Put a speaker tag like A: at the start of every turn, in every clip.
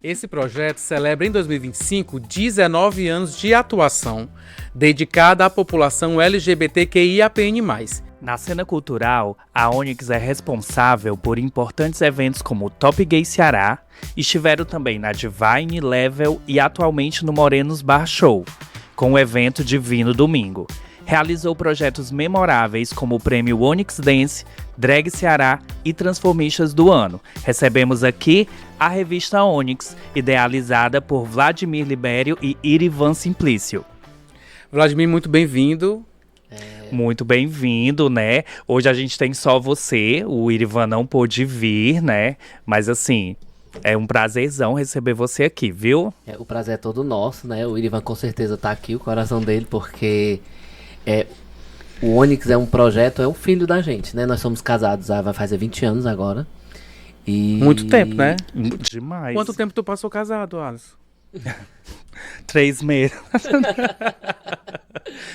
A: Esse projeto celebra em 2025 19 anos de atuação dedicada à população LGBTQIAPN+.
B: Na cena cultural, a Onyx é responsável por importantes eventos como o Top Gay Ceará, estiveram também na Divine, Level e atualmente no Morenos Bar Show, com o evento Divino Domingo. Realizou projetos memoráveis como o Prêmio Onyx Dance, Drag Ceará e Transformistas do Ano. Recebemos aqui a revista Onyx, idealizada por Vladimir Libério e Irivan Simplício.
A: Vladimir, muito bem-vindo.
B: Muito bem-vindo, né? Hoje a gente tem só você, o Irivan não pôde vir, né? Mas assim, é um prazerzão receber você aqui, viu?
C: O prazer é todo nosso, né? O Irivan com certeza tá aqui, o coração dele, porque o Onyx é um projeto, é um filho da gente, né? Nós somos casados, vai fazer 20 anos agora. E...
A: Muito tempo, né?
B: Demais.
A: Quanto tempo tu passou casado, Alisson?
B: 3 meses.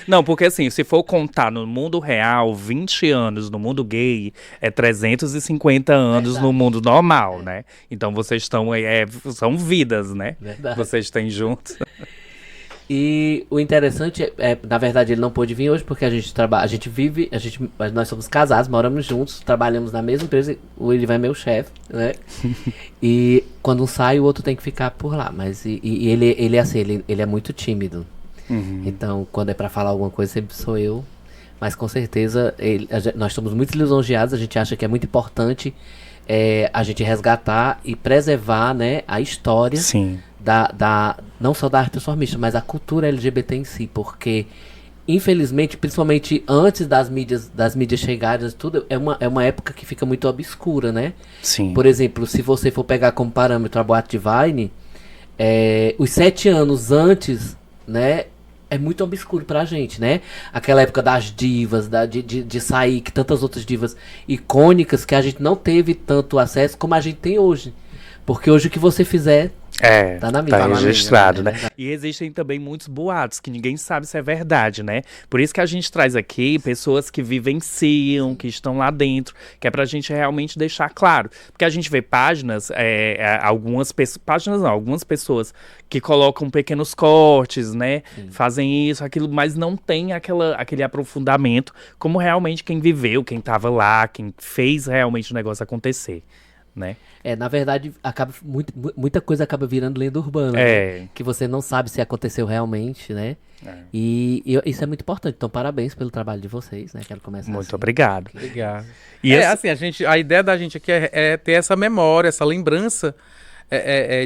B: Não, porque assim, se for contar no mundo real, 20 anos no mundo gay é 350 anos no mundo normal, né? Então vocês estão, são vidas, né?
C: Verdade.
B: Vocês têm juntos.
C: E o interessante na verdade, ele não pôde vir hoje porque a gente trabalha, nós somos casados, moramos juntos, trabalhamos na mesma empresa, o Irivan é meu chefe, né? E quando um sai, o outro tem que ficar por lá, mas ele é assim, ele é muito tímido.
B: Uhum.
C: Então, quando é pra falar alguma coisa, sempre sou eu. Mas com certeza, nós estamos muito lisonjeados, a gente acha que é muito importante a gente resgatar e preservar, né, a história.
B: Sim.
C: Não só da arte transformista, mas a cultura LGBT em si, porque infelizmente, principalmente antes das mídias chegarem, tudo é uma época que fica muito obscura, né?
B: Sim.
C: Por exemplo, se você for pegar como parâmetro a Boate Divine, os 7 anos antes, né, é muito obscuro pra gente, né? Aquela época das divas, de sair, que tantas outras divas icônicas que a gente não teve tanto acesso como a gente tem hoje. Porque hoje o que você fizer tá na mídia.
B: Tá registrado,
C: né?
B: né? E existem também muitos boatos que ninguém sabe se é verdade, né? Por isso que a gente traz aqui pessoas que vivenciam, que estão lá dentro, que é pra gente realmente deixar claro. Porque a gente vê páginas, algumas pessoas que colocam pequenos cortes, né?
C: Sim.
B: Fazem isso, aquilo, mas não tem aquele aprofundamento como realmente quem viveu, quem tava lá, quem fez realmente o negócio acontecer, né?
C: Na verdade, muita coisa acaba virando lenda urbana, né? Que você não sabe se aconteceu realmente, né? E isso é muito importante. Então, parabéns pelo trabalho de vocês, né? Quero começar
B: Muito
C: assim.
B: obrigado.
A: Obrigado.
B: E
A: assim, a ideia da gente aqui é ter essa memória, essa lembrança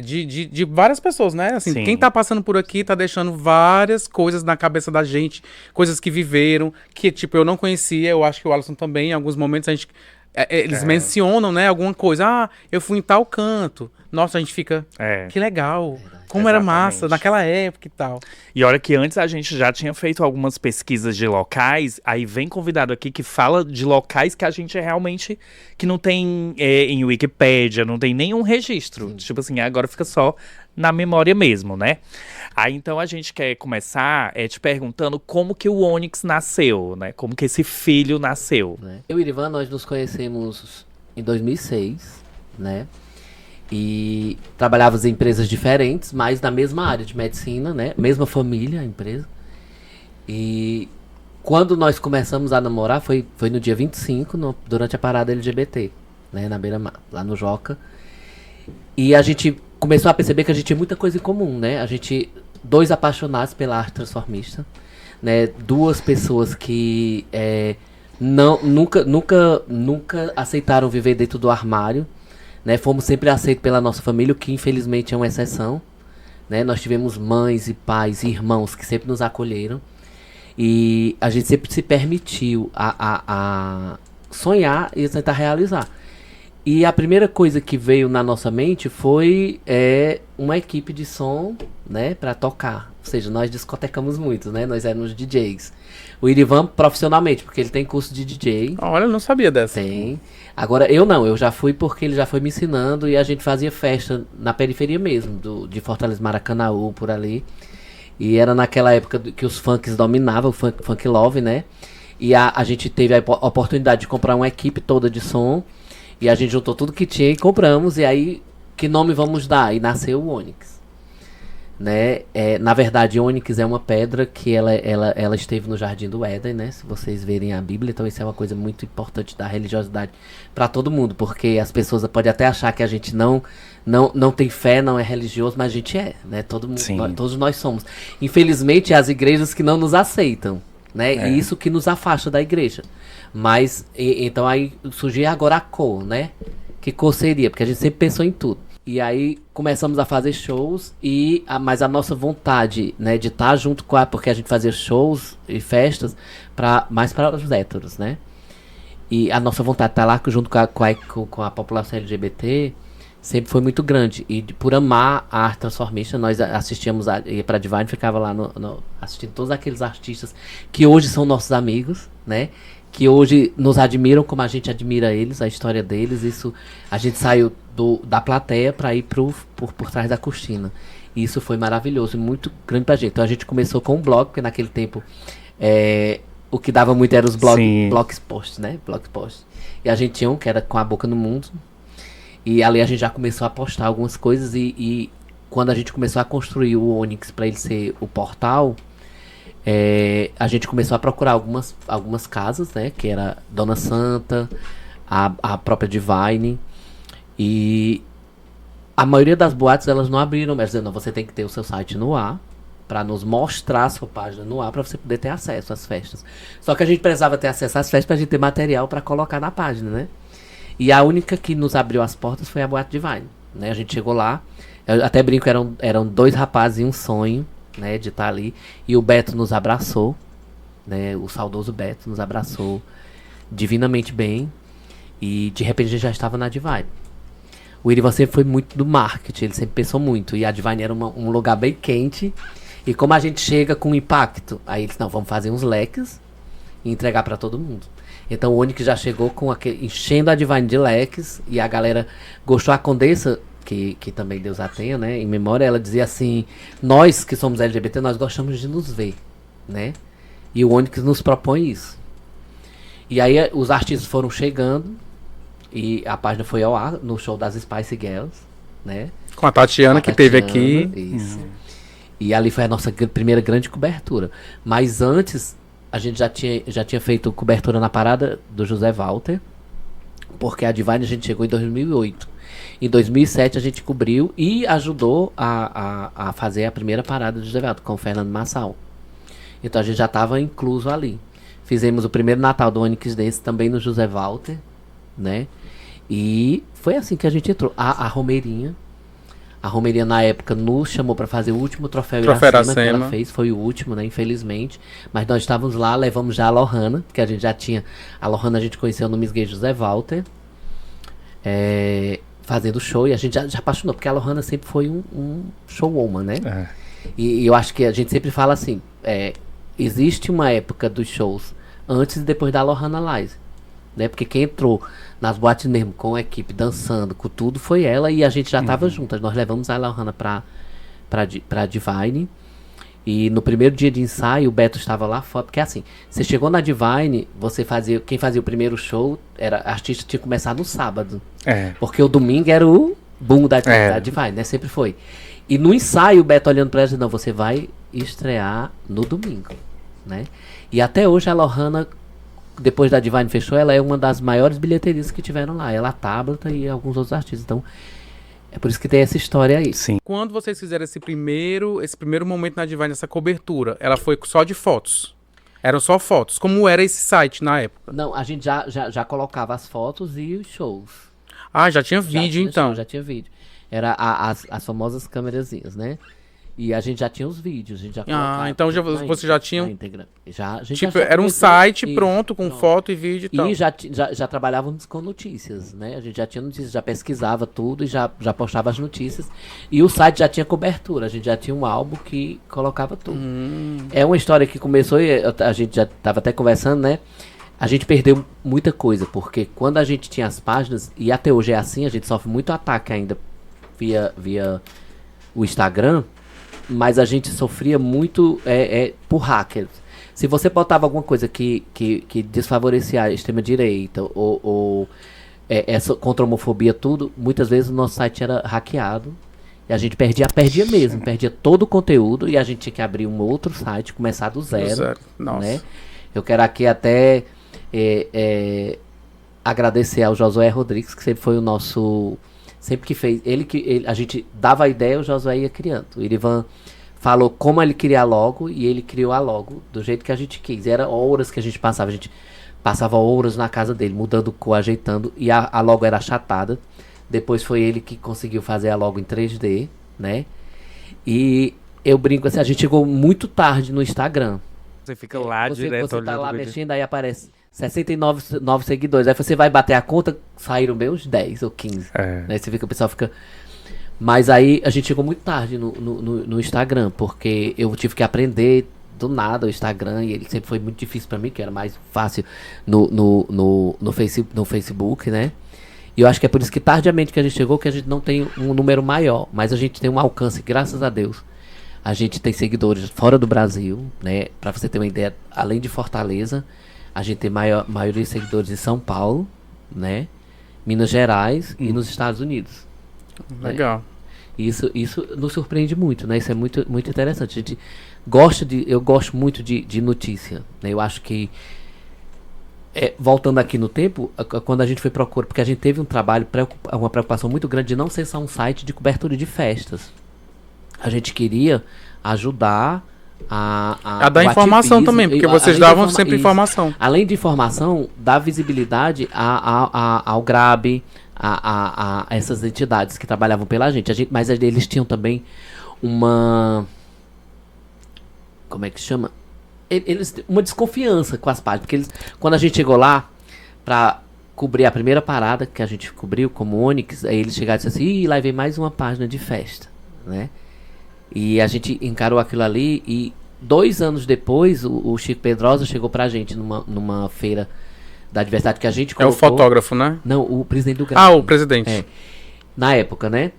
A: de várias pessoas, né? Assim,
B: Sim.
A: quem tá passando por aqui tá deixando várias coisas na cabeça da gente, coisas que viveram, que, tipo, eu não conhecia, eu acho que o Alisson também, em alguns momentos a gente... eles mencionam, né, alguma coisa. Eu fui em tal canto. Nossa, a gente fica... Que legal. Como era massa naquela época e tal.
B: E olha que antes a gente já tinha feito algumas pesquisas de locais, aí vem convidado aqui que fala de locais que a gente realmente... que não tem em Wikipédia, não tem nenhum registro. Sim. Tipo assim, agora fica só na memória mesmo, né? Aí então a gente quer começar te perguntando como que o Onyx nasceu, né? Como que esse filho nasceu.
C: Eu e o Irivan, nós nos conhecemos em 2006, né? E trabalhávamos em empresas diferentes, mas na mesma área de medicina, né? Mesma família, a empresa. E quando nós começamos a namorar, foi no dia 25, durante a parada LGBT, né? Na Beira-Mar, lá no Joca. E a gente começou a perceber que a gente tinha muita coisa em comum, né? Dois apaixonados pela arte transformista, né? 2 pessoas que nunca aceitaram viver dentro do armário, né? Fomos sempre aceitos pela nossa família, o que infelizmente é uma exceção, né? Nós tivemos mães e pais e irmãos que sempre nos acolheram e a gente sempre se permitiu a sonhar e tentar realizar. E a primeira coisa que veio na nossa mente foi uma equipe de som, né, para tocar. Ou seja, nós discotecamos muito, né? Nós éramos DJs. O Irivan profissionalmente, porque ele tem curso de DJ.
A: Olha, eu não sabia dessa.
C: Tem. Agora, eu não. Eu já fui porque ele já foi me ensinando e a gente fazia festa na periferia mesmo, de Fortaleza, Maracanaú, por ali. E era naquela época que os funks dominavam, o funk love, né? E a gente teve a oportunidade de comprar uma equipe toda de som. E a gente juntou tudo que tinha e compramos. E aí que nome vamos dar? E nasceu o Ônix. Né? Na verdade, ônix é uma pedra que ela esteve no Jardim do Éden, né? Se vocês verem a Bíblia, então isso é uma coisa muito importante da religiosidade para todo mundo, porque as pessoas podem até achar que a gente não tem fé, não é religioso, mas a gente é, né? Todo mundo, todos nós somos. Infelizmente, as igrejas que não nos aceitam, né? E isso que nos afasta da igreja. Mas, então aí surgiu agora a cor, né? Que cor seria? Porque a gente sempre pensou em tudo. E aí começamos a fazer shows, mas a nossa vontade, né, de estar junto com porque a gente fazia shows e festas mais para os héteros, né? E a nossa vontade de estar lá junto com a população LGBT sempre foi muito grande. E por amar a Art Transformation, nós assistíamos, ia para Divine, ficava lá assistindo todos aqueles artistas que hoje são nossos amigos, né? Que hoje nos admiram como a gente admira eles, a história deles. Isso, a gente saiu da plateia para ir por trás da cortina. E isso foi maravilhoso e muito grande pra gente. Então a gente começou com um blog, porque naquele tempo o que dava muito era os blogposts, né? Blogposts. E a gente tinha um que era Com a Boca no Mundo. E ali a gente já começou a postar algumas coisas. E quando a gente começou a construir o Ônix para ele ser o portal, a gente começou a procurar algumas casas, né? Que era Dona Santa, a própria Divine. E a maioria das boates, elas não abriram, mas dizendo, não, você tem que ter o seu site no ar, para nos mostrar a sua página no ar, para você poder ter acesso às festas. Só que a gente precisava ter acesso às festas para a gente ter material para colocar na página, né? E a única que nos abriu as portas foi a Boate Divine, né? A gente chegou lá, eu até brinco, eram 2 rapazes e um sonho, né, de estar ali. E o Beto nos abraçou, né? O saudoso Beto nos abraçou divinamente bem. E de repente a gente já estava na Divine. O Irivan sempre foi muito do marketing, ele sempre pensou muito. E a Divine era um lugar bem quente. E como a gente chega com impacto, aí eles, não, vamos fazer uns leques e entregar para todo mundo. Então o Ônix já chegou enchendo a Divine de leques. E a galera gostou. A Condessa, que também Deus a tenha, né, em memória, ela dizia assim: nós que somos LGBT, nós gostamos de nos ver, né? E o Ônix nos propõe isso. E aí os artistas foram chegando. E a página foi ao ar no show das Spice Girls, né?
A: Com a Tatiana, que teve aqui.
C: Isso. E ali foi a nossa primeira grande cobertura. Mas antes, a gente já tinha feito cobertura na parada do José Walter. Porque a Divine a gente chegou em 2008. Em 2007 a gente cobriu e ajudou a fazer a primeira parada do José Walter com o Fernando Massal. Então a gente já estava incluso ali. Fizemos o primeiro Natal do Ônix Dance também no José Walter, né? E foi assim que a gente entrou. A Romeirinha na época nos chamou para fazer o último troféu Iracema que ela fez. Foi o último, né? Infelizmente. Mas nós estávamos lá, levamos já a Lohana, porque a gente já tinha... A Lohana a gente conheceu no Miss Gay José Walter. Fazendo show. E a gente já apaixonou, porque a Lohana sempre foi um showwoman, né? E eu acho que a gente sempre fala assim... existe uma época dos shows antes e depois da Lohana Live. Né? Porque quem entrou nas boates mesmo, com a equipe, dançando, com tudo, foi ela. E a gente já tava juntas. Nós levamos a Lohana pra Divine. E no primeiro dia de ensaio, o Beto estava lá fora. Porque assim, você chegou na Divine, quem fazia o primeiro show, a artista tinha que começar no sábado. Porque o domingo era o boom da Divine, né? Sempre foi. E no ensaio, o Beto olhando pra ela, não, você vai estrear no domingo, né? E até hoje a Lohana, depois da Divine fechou, ela é uma das maiores bilheterias que tiveram lá. Ela, a Tabata e alguns outros artistas. Então, é por isso que tem essa história aí.
A: Sim. Quando vocês fizeram esse primeiro momento na Divine, essa cobertura, ela foi só de fotos? Eram só fotos? Como era esse site na época?
C: Não, a gente já colocava as fotos e os shows.
A: Ah, já tinha vídeo então?
C: Já tinha vídeo. Era as famosas câmerazinhas, né? E a gente já tinha os vídeos, a gente já colocava.
A: Então você já tinha...
C: Tipo,
A: era um site pronto, com foto e vídeo e tal.
C: E já trabalhávamos com notícias, né? A gente já tinha notícias, já pesquisava tudo e já postava as notícias. E o site já tinha cobertura, a gente já tinha um álbum que colocava tudo. É uma história que começou, e a gente já estava até conversando, né? A gente perdeu muita coisa, porque quando a gente tinha as páginas, e até hoje é assim, a gente sofre muito ataque ainda via o Instagram, mas a gente sofria muito por hackers. Se você botava alguma coisa que desfavorecia a extrema-direita ou essa contra a homofobia, tudo, muitas vezes o nosso site era hackeado. E a gente perdia mesmo, perdia todo o conteúdo e a gente tinha que abrir um outro site, começar do zero.
A: Nossa.
C: Né? Eu quero aqui até agradecer ao Josué Rodrigues, que sempre foi o nosso... Sempre que fez... a gente dava a ideia, o Josué ia criando. O Irivan falou como ele queria a logo e ele criou a logo do jeito que a gente quis. Era horas que a gente passava. A gente passava horas na casa dele, mudando cor, ajeitando. E a logo era achatada. Depois foi ele que conseguiu fazer a logo em 3D, né? E eu brinco assim, a gente chegou muito tarde no Instagram.
B: Você fica lá direto
C: Você tá lá mexendo, aí aparece 69 novos seguidores. Aí você vai bater a conta, saíram bem uns 10 ou 15. Né? Você fica, o pessoal fica... Mas aí a gente chegou muito tarde no Instagram, porque eu tive que aprender do nada o Instagram, e ele sempre foi muito difícil pra mim, que era mais fácil no Facebook, né? E eu acho que é por isso que tardiamente que a gente chegou, que a gente não tem um número maior, mas a gente tem um alcance, graças a Deus. A gente tem seguidores fora do Brasil, né? Pra você ter uma ideia, além de Fortaleza, a gente tem maioria de seguidores em São Paulo, né? Minas Gerais e nos Estados Unidos.
A: Legal.
C: Né? Isso nos surpreende muito, né? Isso é muito, muito interessante. A gente eu gosto muito de notícia, né? Eu acho que voltando aqui no tempo, quando a gente foi procurar, porque a gente teve um trabalho, uma preocupação muito grande de não ser só um site de cobertura de festas. A gente queria ajudar a
A: dar informação também, porque vocês davam sempre informação.
C: Além de informação, dar visibilidade ao GRAB, a essas entidades que trabalhavam pela gente. Mas eles tinham também uma... Como é que chama? Uma desconfiança com as páginas, porque quando a gente chegou lá pra cobrir a primeira parada que a gente cobriu como Onyx, aí eles chegaram e disseram assim, lá vem mais uma página de festa, né? E a gente encarou aquilo ali e 2 anos depois o Chico Pedrosa chegou pra gente numa feira da diversidade que a gente colocou.
A: É o fotógrafo, né?
C: Não, o presidente do GRAB.
A: O presidente.
C: Na época, né?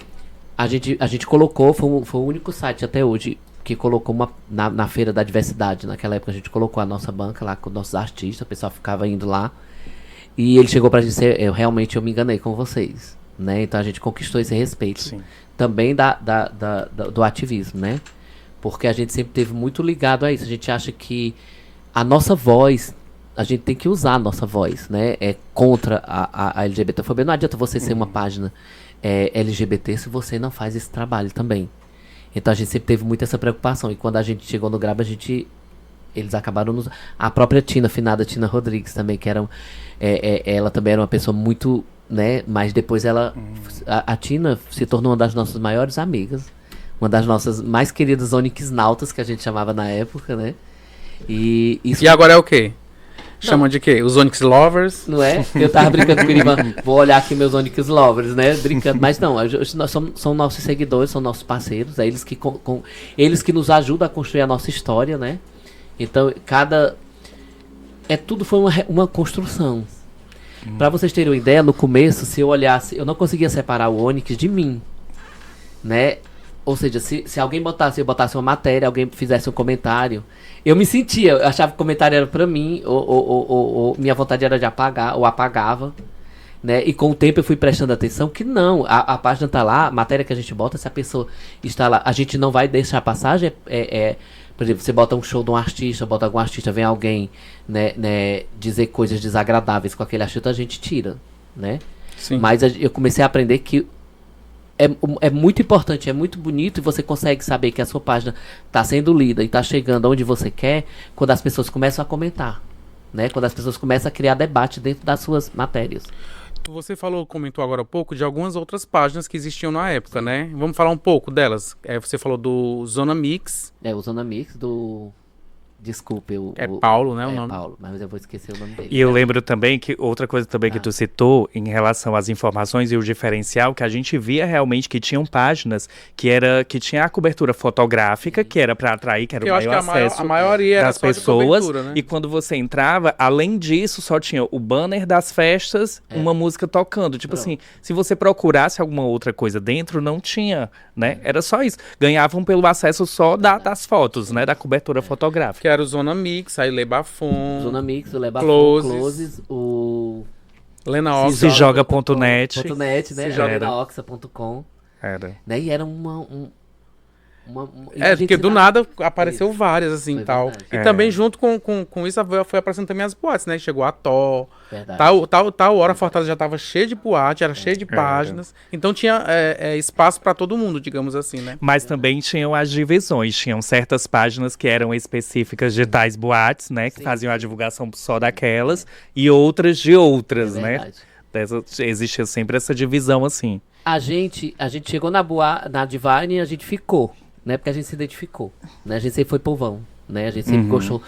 C: A gente colocou, foi o único site até hoje que colocou na Feira da Diversidade. Naquela época a gente colocou a nossa banca lá com nossos artistas, o pessoal ficava indo lá. E ele chegou pra gente dizer, realmente eu me enganei com vocês, né? Então a gente conquistou esse respeito.
A: Sim.
C: Também do ativismo, né? Porque a gente sempre teve muito ligado a isso. A gente acha que a nossa voz, a gente tem que usar a nossa voz, né? Contra a LGBTfobia. Não adianta você ser uma página LGBT se você não faz esse trabalho também. Então a gente sempre teve muito essa preocupação. E quando a gente chegou no GRAB, eles acabaram nos... A própria Tina, finada Tina Rodrigues também, que era... ela também era uma pessoa muito... né? Mas depois a Tina se tornou uma das nossas maiores amigas. Uma das nossas mais queridas Onyxnautas, que a gente chamava na época, né? E
A: agora é o quê? Chamam de quê? Os Onyx Lovers?
C: Não é? Eu tava brincando com o Irivan, vou olhar aqui meus Onyx Lovers, né? Brincando, mas não, nós são nossos seguidores, são nossos parceiros, é eles que nos ajudam a construir a nossa história, né? Então, tudo foi uma construção. Pra vocês terem uma ideia, no começo, se eu olhasse, eu não conseguia separar o Onyx de mim, né? Ou seja, se alguém botasse uma matéria, alguém fizesse um comentário, eu me sentia, eu achava que o comentário era pra mim, ou minha vontade era de apagar, ou apagava, né? E com o tempo eu fui prestando atenção que não, a página tá lá, a matéria que a gente bota, se a pessoa está lá, a gente não vai deixar passagem, por exemplo, você bota um show de um artista, bota algum artista, vem alguém, né, dizer coisas desagradáveis com aquele artista, a gente tira, né?
A: Sim.
C: Mas eu comecei a aprender que é muito importante, é muito bonito e você consegue saber que a sua página está sendo lida e está chegando onde você quer quando as pessoas começam a comentar, né? Quando as pessoas começam a criar debate dentro das suas matérias.
A: Você comentou agora há pouco de algumas outras páginas que existiam na época, né? Vamos falar um pouco delas. Você falou do Zona Mix.
C: O Zona Mix do... Desculpe,
A: Paulo, né? O nome?
C: Paulo, mas eu vou esquecer o nome dele.
B: E eu lembro também que outra coisa também que tu citou em relação às informações e o diferencial, que a gente via realmente que tinham páginas que tinha a cobertura fotográfica, que era para atrair, que era o maior acesso
A: a maioria
B: das pessoas.
A: Né?
B: E quando você entrava, além disso, só tinha o banner das festas, uma música tocando. Tipo assim, se você procurasse alguma outra coisa dentro, não tinha, né? Era só isso. Ganhavam pelo acesso só das fotos, né? Da cobertura fotográfica.
A: Que era o Zona Mix, aí Lebafon.
C: Zona Mix, o Lebafon,
A: Closes.
C: Closes, o
A: Lena Oxa.
B: Sejoga.net.
C: .net, né?
A: Se joga.
C: Lenaoxa.com.
B: Era.
C: Né? E era e a
A: É,
C: gente
A: porque
C: se
A: do
C: dá-
A: nada apareceu
C: Isso.
A: várias, assim,
C: Foi
A: e tal.
C: verdade.
A: E
B: É.
A: também, junto com isso, foi aparecendo também as boates, né? Chegou a Thor,
C: Verdade.
A: tal hora a Fortaleza já tava cheia de boate, era cheia de páginas. Então tinha espaço pra todo mundo, digamos assim, né?
B: Mas também tinham as divisões. Tinham certas páginas que eram específicas de tais boates, né? Que
C: Sim.
B: faziam a divulgação só daquelas. E outras de outras,
C: É
B: né?
C: verdade.
B: Existia sempre essa divisão, assim.
C: A gente chegou na Divine e a gente ficou, né? Porque a gente se identificou, né? A gente sempre foi povão, né? A gente sempre gostou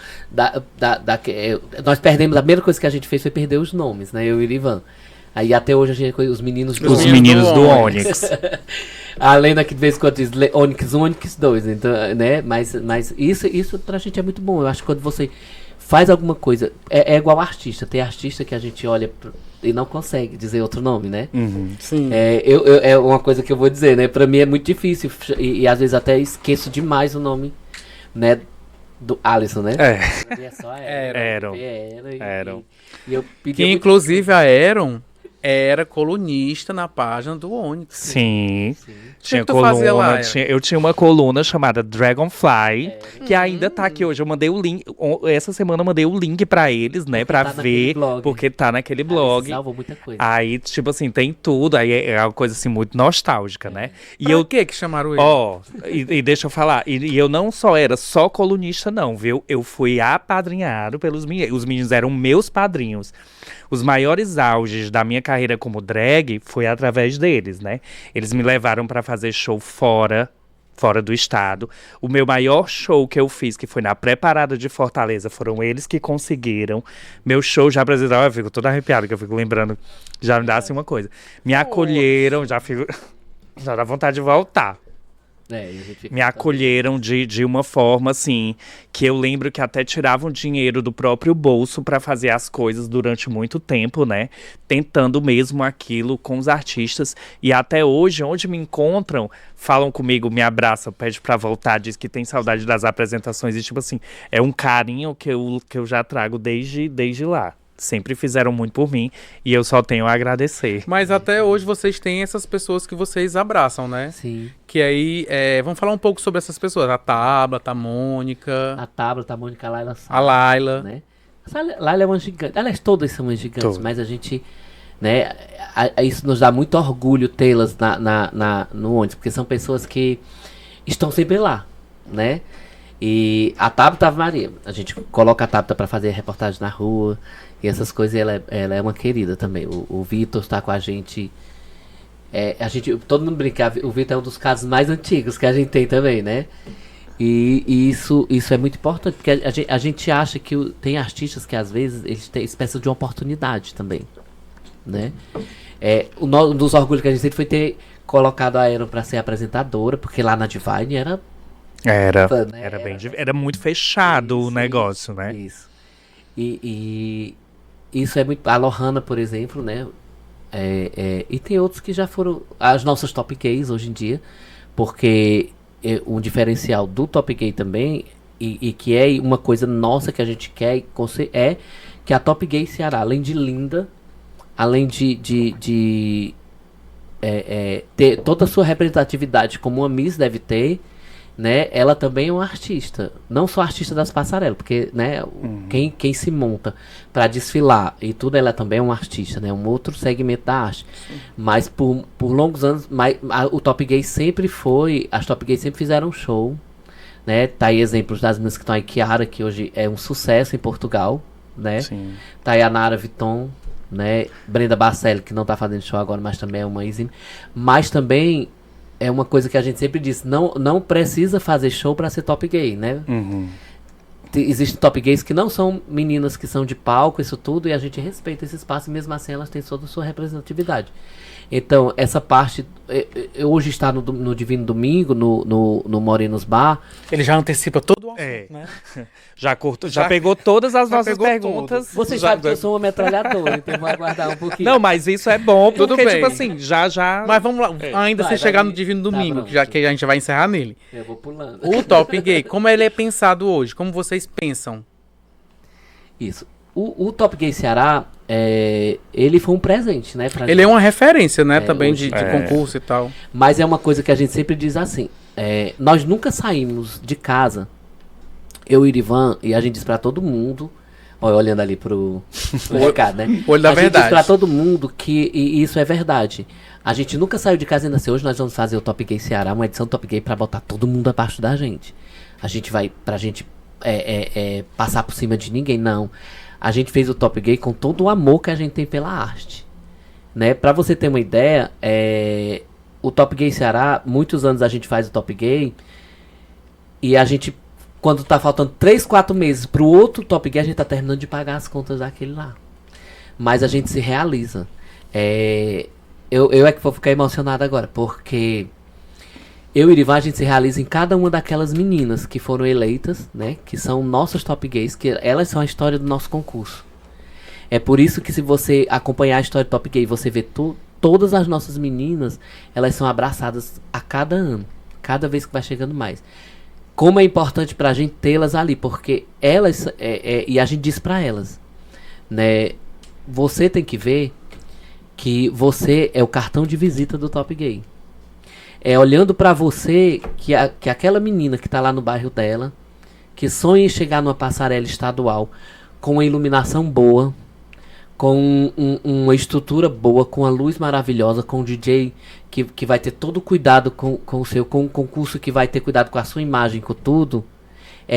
C: nós perdemos, a primeira coisa que a gente fez foi perder os nomes, né? Eu e o Ivan. Aí até hoje a gente os meninos
B: Os meninos do Onyx.
C: A Lena que de vez em quando diz Onyx 1, Onyx 2, então, né? Mas isso pra gente é muito bom. Eu acho que quando você faz alguma coisa, é igual artista. Tem artista que a gente olha e não consegue dizer outro nome, né?
A: Sim.
C: É uma coisa que eu vou dizer, né? Pra mim é muito difícil e às vezes até esqueço demais o nome, né? Do Alisson, né?
B: É.
C: Pra mim é só
B: Eram.
C: Eram. E eu pedi
A: Que inclusive a Aaron era colunista na página do Onyx.
B: Sim.
A: O
B: Tinha
A: que tu fazia lá,
B: coluna,
A: Aaron?
B: eu tinha uma coluna chamada Dragonfly, que ainda tá aqui hoje. Eu mandei o link, essa semana eu mandei o link pra eles, né, pra
C: tá naquele
B: ver,
C: blog.
B: porque tá naquele blog.
C: Salvou muita coisa.
B: Aí, tipo assim, tem tudo, aí é uma coisa assim muito nostálgica, né? E
A: Pra
B: eu,
A: que chamaram ele?
B: ó, e deixa eu falar, e eu não só era só colunista não, viu? Eu fui apadrinhado pelos meninos, os meninos eram meus padrinhos. Os maiores auges da minha carreira como drag foi através deles, né? Eles me levaram pra fazer show fora do estado. O meu maior show que eu fiz, que foi na Pré-Parada de Fortaleza, foram eles que conseguiram. Meu show já apresentava, eu fico toda arrepiada, que eu fico lembrando, já me dá assim uma coisa. Me acolheram, já fico... Já dá vontade de voltar.
C: E a gente fica
B: Me acolheram de uma forma, assim, que eu lembro que até tiravam dinheiro do próprio bolso pra fazer as coisas durante muito tempo, né? Tentando mesmo aquilo com os artistas. E até hoje, onde me encontram, falam comigo, me abraçam, pedem pra voltar, diz que tem saudade das apresentações. E, tipo assim, é um carinho que eu já trago desde lá. Sempre fizeram muito por mim e eu só tenho a agradecer.
A: Mas até hoje vocês têm essas pessoas que vocês abraçam, né?
C: Sim.
A: Que aí, vamos falar um pouco sobre essas pessoas. A Tabata, a Mônica,
C: A Tabata, a Mônica, a Laila
A: a Laila.
C: né? Essa Laila é uma gigante. Aliás, todas são umas gigantes,
B: Todas.
C: mas a gente, né? Isso nos dá muito orgulho tê-las no ônibus, porque são pessoas que estão sempre lá, né? E a Tabata Ave Maria, a gente coloca a Tabata para fazer reportagem na rua e essas coisas, e ela é uma querida também. O Vitor está com a gente. Todo mundo brinca, o Vitor é um dos casos mais antigos que a gente tem também, né? E isso é muito importante, porque a gente acha que tem artistas que às vezes eles precisam de uma oportunidade também, né? Um dos orgulhos que a gente sempre foi ter colocado a Aaron para ser apresentadora, porque lá na Divine era
B: Era
C: né?
B: era muito fechado o
C: Isso,
B: negócio, né?
C: Isso. E isso é muito. A Lohana, por exemplo, né? E tem outros que já foram as nossas top gays hoje em dia, porque um diferencial do top gay também, e que é uma coisa nossa que a gente quer, é que a top gay Ceará, além de linda, além de ter toda a sua representatividade como uma Miss deve ter, né? Ela também é uma artista, não só artista das passarelas, porque, né, quem se monta para desfilar e tudo, ela também é uma artista, né? Um outro segmento da arte. Mas por longos anos, o Top Gay sempre foi, as Top Gays sempre fizeram show, né? Tá aí exemplos das meninas que estão aí, Kiara, que hoje é um sucesso em Portugal, né?
B: Sim.
C: Tá aí a Nara Viton, né? Brenda Bacelli, que não tá fazendo show agora, mas também é uma exime. Mas também é uma coisa que a gente sempre disse, não precisa fazer show para ser top gay, né? Existem top gays que não são meninas que são de palco, isso tudo, e a gente respeita esse espaço, e mesmo assim elas têm toda a sua representatividade. Então, essa parte, hoje está no Divino Domingo, no Morenos Bar.
A: Ele já antecipa todo o assunto, né?
B: Já pegou todas as
A: já
B: nossas
A: pegou
B: perguntas.
C: Vocês sabem que eu sou uma metralhadora, então vou aguardar um pouquinho.
B: Não, mas isso é bom, porque,
A: Tudo bem.
B: tipo assim, já...
A: Mas vamos lá, ainda
C: Vai,
A: sem chegar
C: vai.
A: no Divino
C: Tá,
A: Domingo,
C: pronto.
A: que a gente vai encerrar nele.
C: Eu vou pulando.
A: O Top Gay, como ele é pensado hoje? Como vocês pensam?
C: Isso. O Top Gay Ceará, ele foi um presente, né?
A: Ele é uma referência, né? Também de concurso e tal.
C: Mas é uma coisa que a gente sempre diz assim. Nós nunca saímos de casa, eu e o Irivan, e a gente diz pra todo mundo, olhando ali pro recado, né?
A: Olho da
C: a gente
A: verdade.
C: diz pra todo mundo que isso é verdade. A gente nunca saiu de casa e ainda assim. Hoje nós vamos fazer o Top Gay Ceará, uma edição Top Gay pra botar todo mundo abaixo da gente. A gente vai, pra gente passar por cima de ninguém, não. A gente fez o Top Gay com todo o amor que a gente tem pela arte, né? Pra você ter uma ideia, o Top Gay Ceará, muitos anos a gente faz o Top Gay e a gente, quando tá faltando 3, 4 meses pro outro Top Gay, a gente tá terminando de pagar as contas daquele lá. Mas a gente se realiza. Eu é que vou ficar emocionado agora, porque eu e Irivan, a gente se realiza em cada uma daquelas meninas que foram eleitas, né? Que são nossos Top Gays, que elas são a história do nosso concurso. É por isso que, se você acompanhar a história do Top Gay, você vê todas as nossas meninas, elas são abraçadas a cada ano, cada vez que vai chegando mais. Como é importante pra gente tê-las ali, porque elas, e a gente diz pra elas, né? Você tem que ver que você é o cartão de visita do Top Gay. Olhando pra você que aquela menina que tá lá no bairro dela, que sonha em chegar numa passarela estadual com uma iluminação boa, com uma estrutura boa, com a luz maravilhosa, com um DJ que vai ter todo o cuidado com um concurso que vai ter cuidado com a sua imagem, com tudo,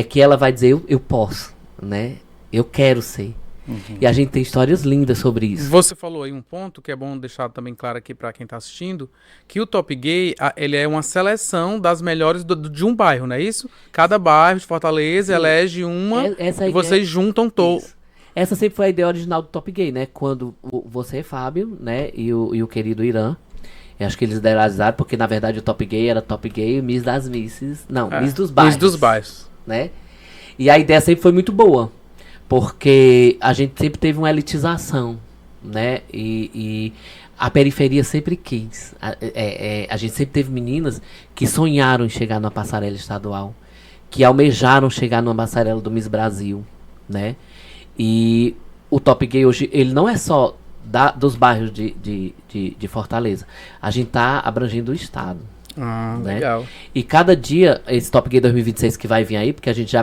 C: que ela vai dizer, eu posso, né? Eu quero ser. Uhum. E a gente tem histórias lindas sobre isso.
A: Você falou aí um ponto que é bom deixar também claro aqui para quem está assistindo, que o Top Gay, ele é uma seleção das melhores de um bairro, não é isso? Cada bairro de Fortaleza elege uma e vocês juntam todos.
C: Essa sempre foi a ideia original do Top Gay, né? Quando você, Fábio, né, e o querido Irã, eu acho que eles idealizaram, porque na verdade o Top Gay era Top Gay, Miss das Misses, Miss dos Bairros.
A: Miss dos Bairros.
C: Né? E a ideia sempre foi muito boa. Porque a gente sempre teve uma elitização, né? E a periferia sempre quis. A gente sempre teve meninas que sonharam em chegar numa passarela estadual, que almejaram chegar numa passarela do Miss Brasil, né? E o Top Gay hoje, ele não é só dos bairros de Fortaleza. A gente tá abrangendo o estado. Né?
A: Legal.
C: E cada dia, esse Top Gay 2026 que vai vir aí, porque a gente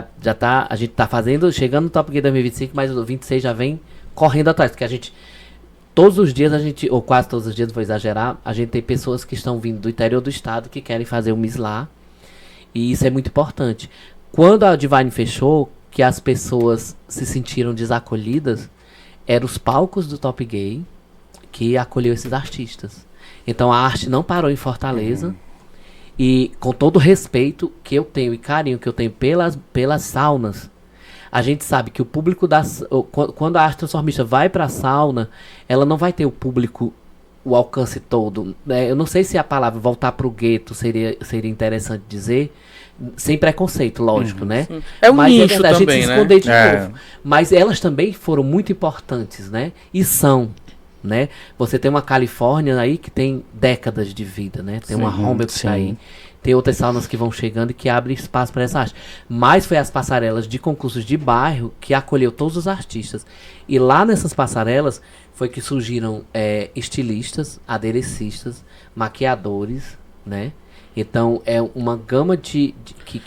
C: tá fazendo, chegando no Top Gay 2025, mas o 26 já vem correndo atrás, porque a gente, todos os dias ou quase todos os dias, vou exagerar, a gente tem pessoas que estão vindo do interior do estado que querem fazer o Miss lá, e isso é muito importante. Quando a Divine fechou, que as pessoas se sentiram desacolhidas, eram os palcos do Top Gay que acolheu esses artistas. Então a arte não parou em Fortaleza. E com todo o respeito que eu tenho e carinho que eu tenho pelas saunas, a gente sabe que o público quando a arte transformista vai pra sauna, ela não vai ter o público, o alcance todo. Eu não sei se a palavra voltar pro gueto seria interessante dizer, sem preconceito, lógico, né?
A: Sim. É um nicho também,
C: a gente se esconder de
A: né?
C: novo. Mas elas também foram muito importantes, né? E são. Né? Você tem uma Califórnia aí que tem décadas de vida, né? Tem uma Rommel que tá aí. Tem outras saunas que vão chegando e que abrem espaço para essa arte. Mas foi as passarelas de concursos de bairro que acolheu todos os artistas. E lá nessas passarelas foi que surgiram estilistas, aderecistas, maquiadores, né? Então é uma gama que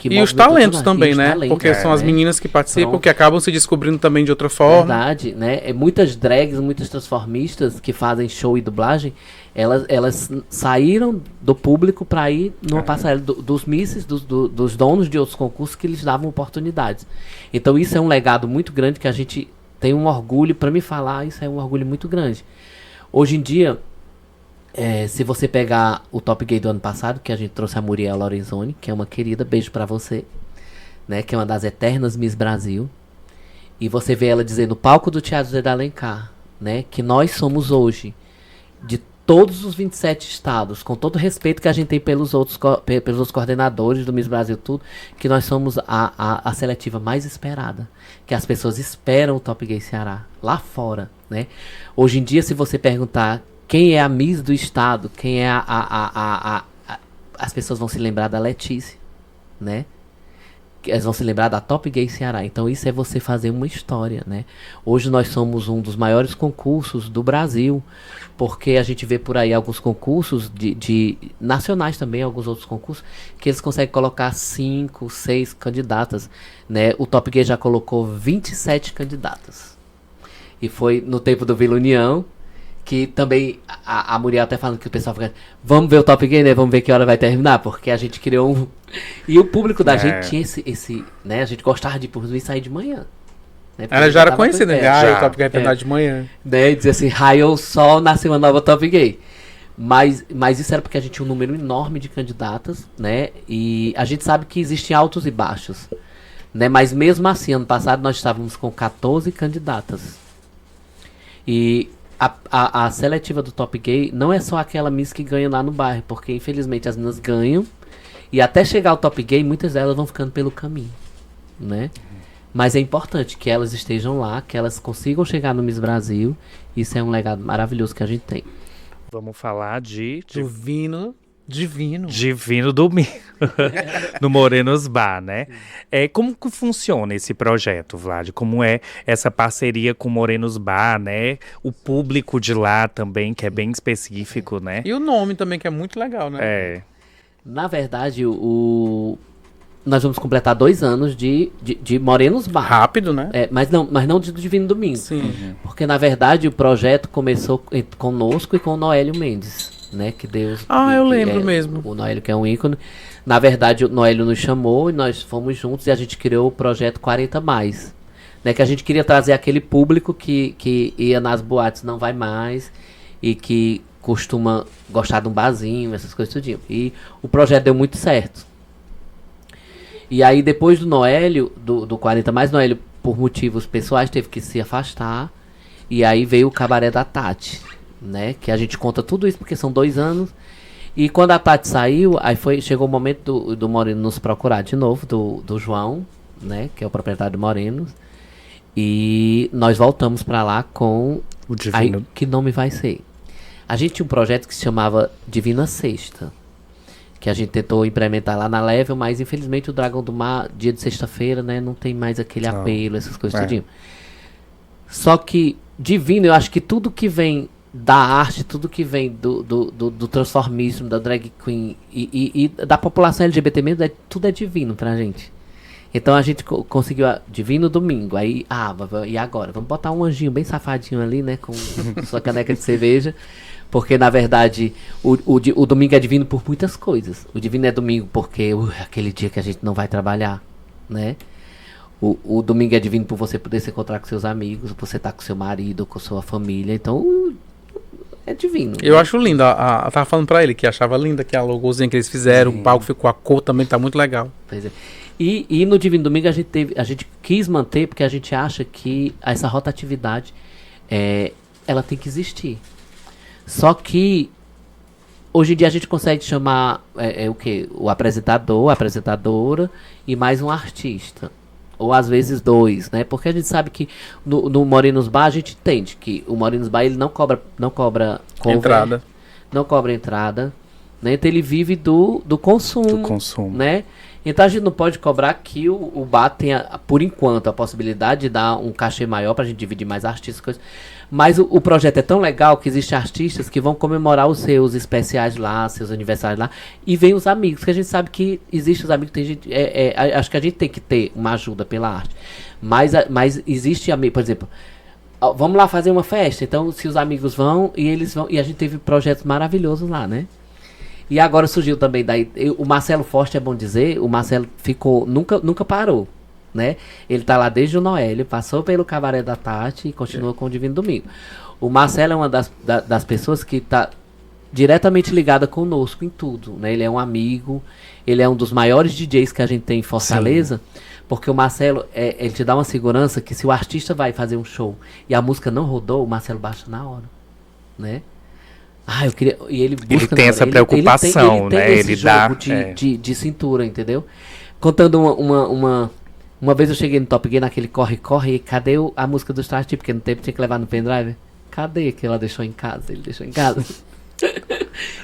A: e os talentos também, né? Porque são as meninas que participam, que acabam se descobrindo também de outra forma.
C: Verdade, né? Muitas drags, muitas transformistas que fazem show e dublagem, elas saíram do público para ir numa passarela dos misses, dos donos de outros concursos que lhes davam oportunidades. Então isso é um legado muito grande que a gente tem um orgulho, para me falar, isso é um orgulho muito grande. Hoje em dia, se você pegar o Top Gay do ano passado, que a gente trouxe a Muriel Lorenzoni, que é uma querida, beijo pra você, né, que é uma das eternas Miss Brasil, e você vê ela dizer no palco do Teatro Zé de Alencar, né, que nós somos hoje, de todos os 27 estados, com todo o respeito que a gente tem pelos outros coordenadores do Miss Brasil, tudo, que nós somos a seletiva mais esperada, que as pessoas esperam o Top Gay Ceará, lá fora, né. Hoje em dia, se você perguntar quem é a Miss do estado, quem é as pessoas vão se lembrar da Letícia, né? eles vão se lembrar da Top Gay Ceará. Então isso é você fazer uma história, né? Hoje nós somos um dos maiores concursos do Brasil, porque a gente vê por aí alguns concursos de nacionais também, alguns outros concursos, que eles conseguem colocar 5, 6 candidatas, né? O Top Gay já colocou 27 candidatas. E foi no tempo do Vila União, que também a Muriel até falando que o pessoal fica, vamos ver o Top Gay, né? Vamos ver que hora vai terminar, porque a gente criou um... E o público da gente tinha esse, né? A gente gostava de ir por e sair de manhã. Né?
A: Ela já era conhecida, né?
C: Já,
A: o Top Gay terminar de manhã.
C: Né? E dizer assim, raiou o sol, nasceu uma nova Top Gay. Mas isso era porque a gente tinha um número enorme de candidatas, né? E a gente sabe que existem altos e baixos, né? Mas mesmo assim, ano passado nós estávamos com 14 candidatas. E a seletiva do Top Gay não é só aquela Miss que ganha lá no bairro, porque infelizmente as meninas ganham e até chegar ao Top Gay, muitas delas vão ficando pelo caminho, né? Mas é importante que elas estejam lá, que elas consigam chegar no Miss Brasil. Isso é um legado maravilhoso que a gente tem.
B: Vamos falar de
A: Divino
B: Domingo, no Morenos Bar, né? Como que funciona esse projeto, Vlad? Como é essa parceria com o Morenos Bar, né? O público de lá também, que é bem específico, né?
A: E o nome também, que é muito legal, né?
C: Na verdade, nós vamos completar 2 anos de Morenos Bar.
A: Rápido, né?
C: Mas não de Divino Domingo.
A: Sim.
C: Porque, na verdade, o projeto começou conosco e com o Noélio Mendes. Né, que Deus,
A: eu lembro mesmo.
C: O Noélio, que é um ícone. Na verdade, o Noélio nos chamou e nós fomos juntos e a gente criou o projeto 40 Mais, né, que a gente queria trazer aquele público que ia nas boates não vai mais e que costuma gostar de um barzinho, essas coisas tudinho. E o projeto deu muito certo. E aí depois do Noélio, do 40 Mais, Noélio, por motivos pessoais, teve que se afastar. E aí veio o Cabaré da Tati, né? Que a gente conta tudo isso porque são 2 anos. E quando a Tati saiu, aí chegou o momento do Moreno nos procurar de novo, do João, né? Que é o proprietário do Morenos. E nós voltamos pra lá com
B: o Divino.
C: Aí, que nome vai ser? A gente tinha um projeto que se chamava Divina Sexta, que a gente tentou implementar lá na Level, mas infelizmente o Dragão do Mar, dia de sexta-feira, né? Não tem mais aquele apelo, essas coisas tudinho. Só que Divino, eu acho que tudo que vem da arte, tudo que vem do transformismo, da drag queen e da população LGBT mesmo, tudo é divino pra gente. Então a gente conseguiu Divino Domingo. Aí, e agora? Vamos botar um anjinho bem safadinho ali, né? Com sua caneca de cerveja. Porque, na verdade, o domingo é divino por muitas coisas. O divino é domingo porque é aquele dia que a gente não vai trabalhar, né? O domingo é divino por você poder se encontrar com seus amigos, por você estar com seu marido, com sua família. Então, é divino.
A: Eu acho lindo. Eu tava falando pra ele que achava linda que a logozinha que eles fizeram, o palco ficou, a cor também tá muito legal.
C: Pois é. E no Divino Domingo a gente quis manter, porque a gente acha que essa rotatividade, ela tem que existir. Só que hoje em dia a gente consegue chamar o quê? O apresentador, a apresentadora e mais um artista. Ou às vezes 2, né? Porque a gente sabe que no Morenos Bar a gente entende que o Morenos Bar ele não cobra cover,
A: entrada.
C: Não cobra entrada, né? Então ele vive do consumo, né? Então a gente não pode cobrar que o bar tenha, por enquanto, a possibilidade de dar um cachê maior pra gente dividir mais artistas, coisas. Mas o projeto é tão legal que existem artistas que vão comemorar os seus especiais lá, seus aniversários lá, e vem os amigos, que a gente sabe que existem os amigos, tem gente, acho que a gente tem que ter uma ajuda pela arte. Mas existe amigo, por exemplo, vamos lá fazer uma festa, então se os amigos vão, e eles vão, e a gente teve projetos maravilhosos lá, né? E agora surgiu também daí, o Marcelo Forte, é bom dizer, o Marcelo ficou, nunca parou, né? Ele tá lá desde o Noélio, passou pelo Cabaré da Tati e continua com o Divino Domingo. O Marcelo é uma das pessoas que tá diretamente ligada conosco em tudo, né? Ele é um amigo, ele é um dos maiores DJs que a gente tem em Fortaleza, porque o Marcelo, ele te dá uma segurança que se o artista vai fazer um show e a música não rodou, o Marcelo baixa na hora, né? Eu queria. E ele busca.
B: Ele tem essa preocupação, né?
C: Ele dá. De cintura, entendeu? Contando uma vez eu cheguei no Top Gay naquele corre-corre e cadê a música do Start? Porque no tempo tinha que levar no pendrive. Cadê que ela deixou em casa? Ele deixou em casa.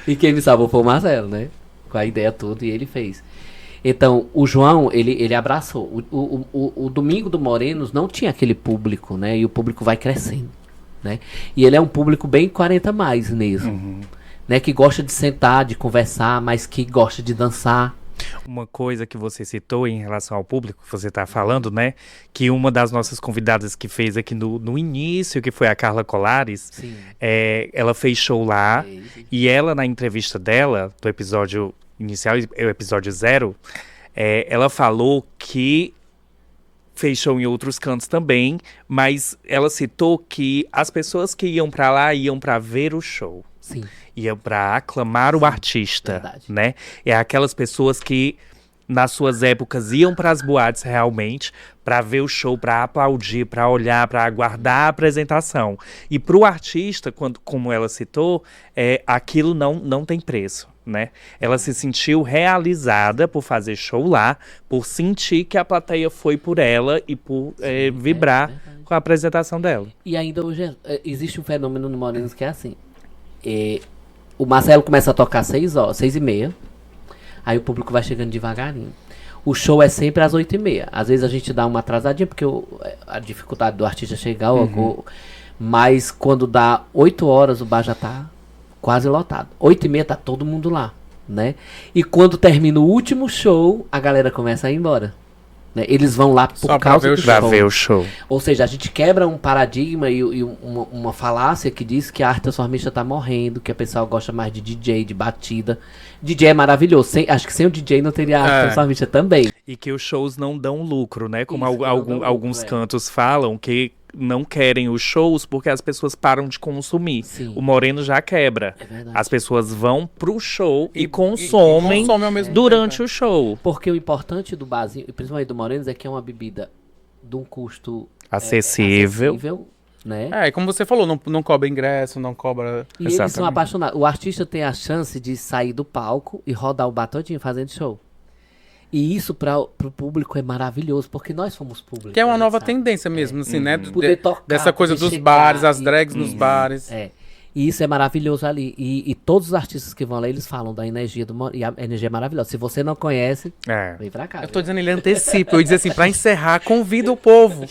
C: E quem me salvou foi o Marcelo, né? Com a ideia toda e ele fez. Então, o João, ele abraçou. O Domingo do Morenos não tinha aquele público, né? E o público vai crescendo, né? E ele é um público bem 40 mais mesmo, né? Que gosta de sentar, de conversar, mas que gosta de dançar.
B: Uma coisa que você citou em relação ao público que você está falando, né? Que uma das nossas convidadas que fez aqui no início, que foi a Carla Colares, ela fez show lá e ela, na entrevista dela, do episódio inicial, o episódio 0, ela falou que fez show em outros cantos também, mas ela citou que as pessoas que iam para lá iam para ver o show.
C: Sim.
B: Ia para aclamar o artista,
C: verdade.
B: né? É aquelas pessoas que nas suas épocas iam para as boates realmente para ver o show, para aplaudir, para olhar, para aguardar a apresentação. E para o artista, como ela citou, aquilo não tem preço, né? Ela se sentiu realizada por fazer show lá, por sentir que a plateia foi por ela e por vibrar com a apresentação dela.
C: E ainda hoje existe um fenômeno no Morenos que é assim. O Marcelo começa a tocar 6h30. Aí o público vai chegando devagarinho. O show é sempre às 8h30. Às vezes a gente dá uma atrasadinha, porque a dificuldade do artista chegar. Mas quando dá 8 horas, o bar já tá quase lotado. 8h30 tá todo mundo lá, né? E quando termina o último show, a galera começa a ir embora. Né? Eles vão lá por causa do show.
B: Pra ver o show.
C: Ou seja, a gente quebra um paradigma e uma falácia que diz que a arte transformista tá morrendo, que a pessoa gosta mais de DJ, de batida. DJ é maravilhoso. Acho que sem o DJ não teria arte transformista também.
B: E que os shows não dão lucro, né? Como
C: Isso,
B: alguns cantos falam, que não querem os shows porque as pessoas param de consumir.
C: Sim.
B: O Moreno já quebra.
C: É verdade.
B: As pessoas vão pro show e consomem
A: ao mesmo
B: durante
A: tempo,
B: o show.
C: Porque o importante do barzinho, principalmente do Morenos, é que é uma bebida de um custo
B: Acessível.
C: né?
A: E como você falou, não cobra ingresso, não cobra...
C: E eles são apaixonados. O artista tem a chance de sair do palco e rodar o bar todinho fazendo show. E isso pro público é maravilhoso, porque nós fomos público.
A: Que é uma nova
C: sabe?
A: tendência mesmo, assim, né?
C: Poder tocar,
A: dessa coisa
C: poder
A: dos
C: chegar
A: bares, as
C: e-
A: drags nos bares.
C: E isso é maravilhoso ali. E todos os artistas que vão lá, eles falam da energia e a energia é maravilhosa. Se você não conhece, vem pra cá.
A: Eu tô dizendo, ele antecipa. Eu ia dizer assim, pra encerrar, convida o povo.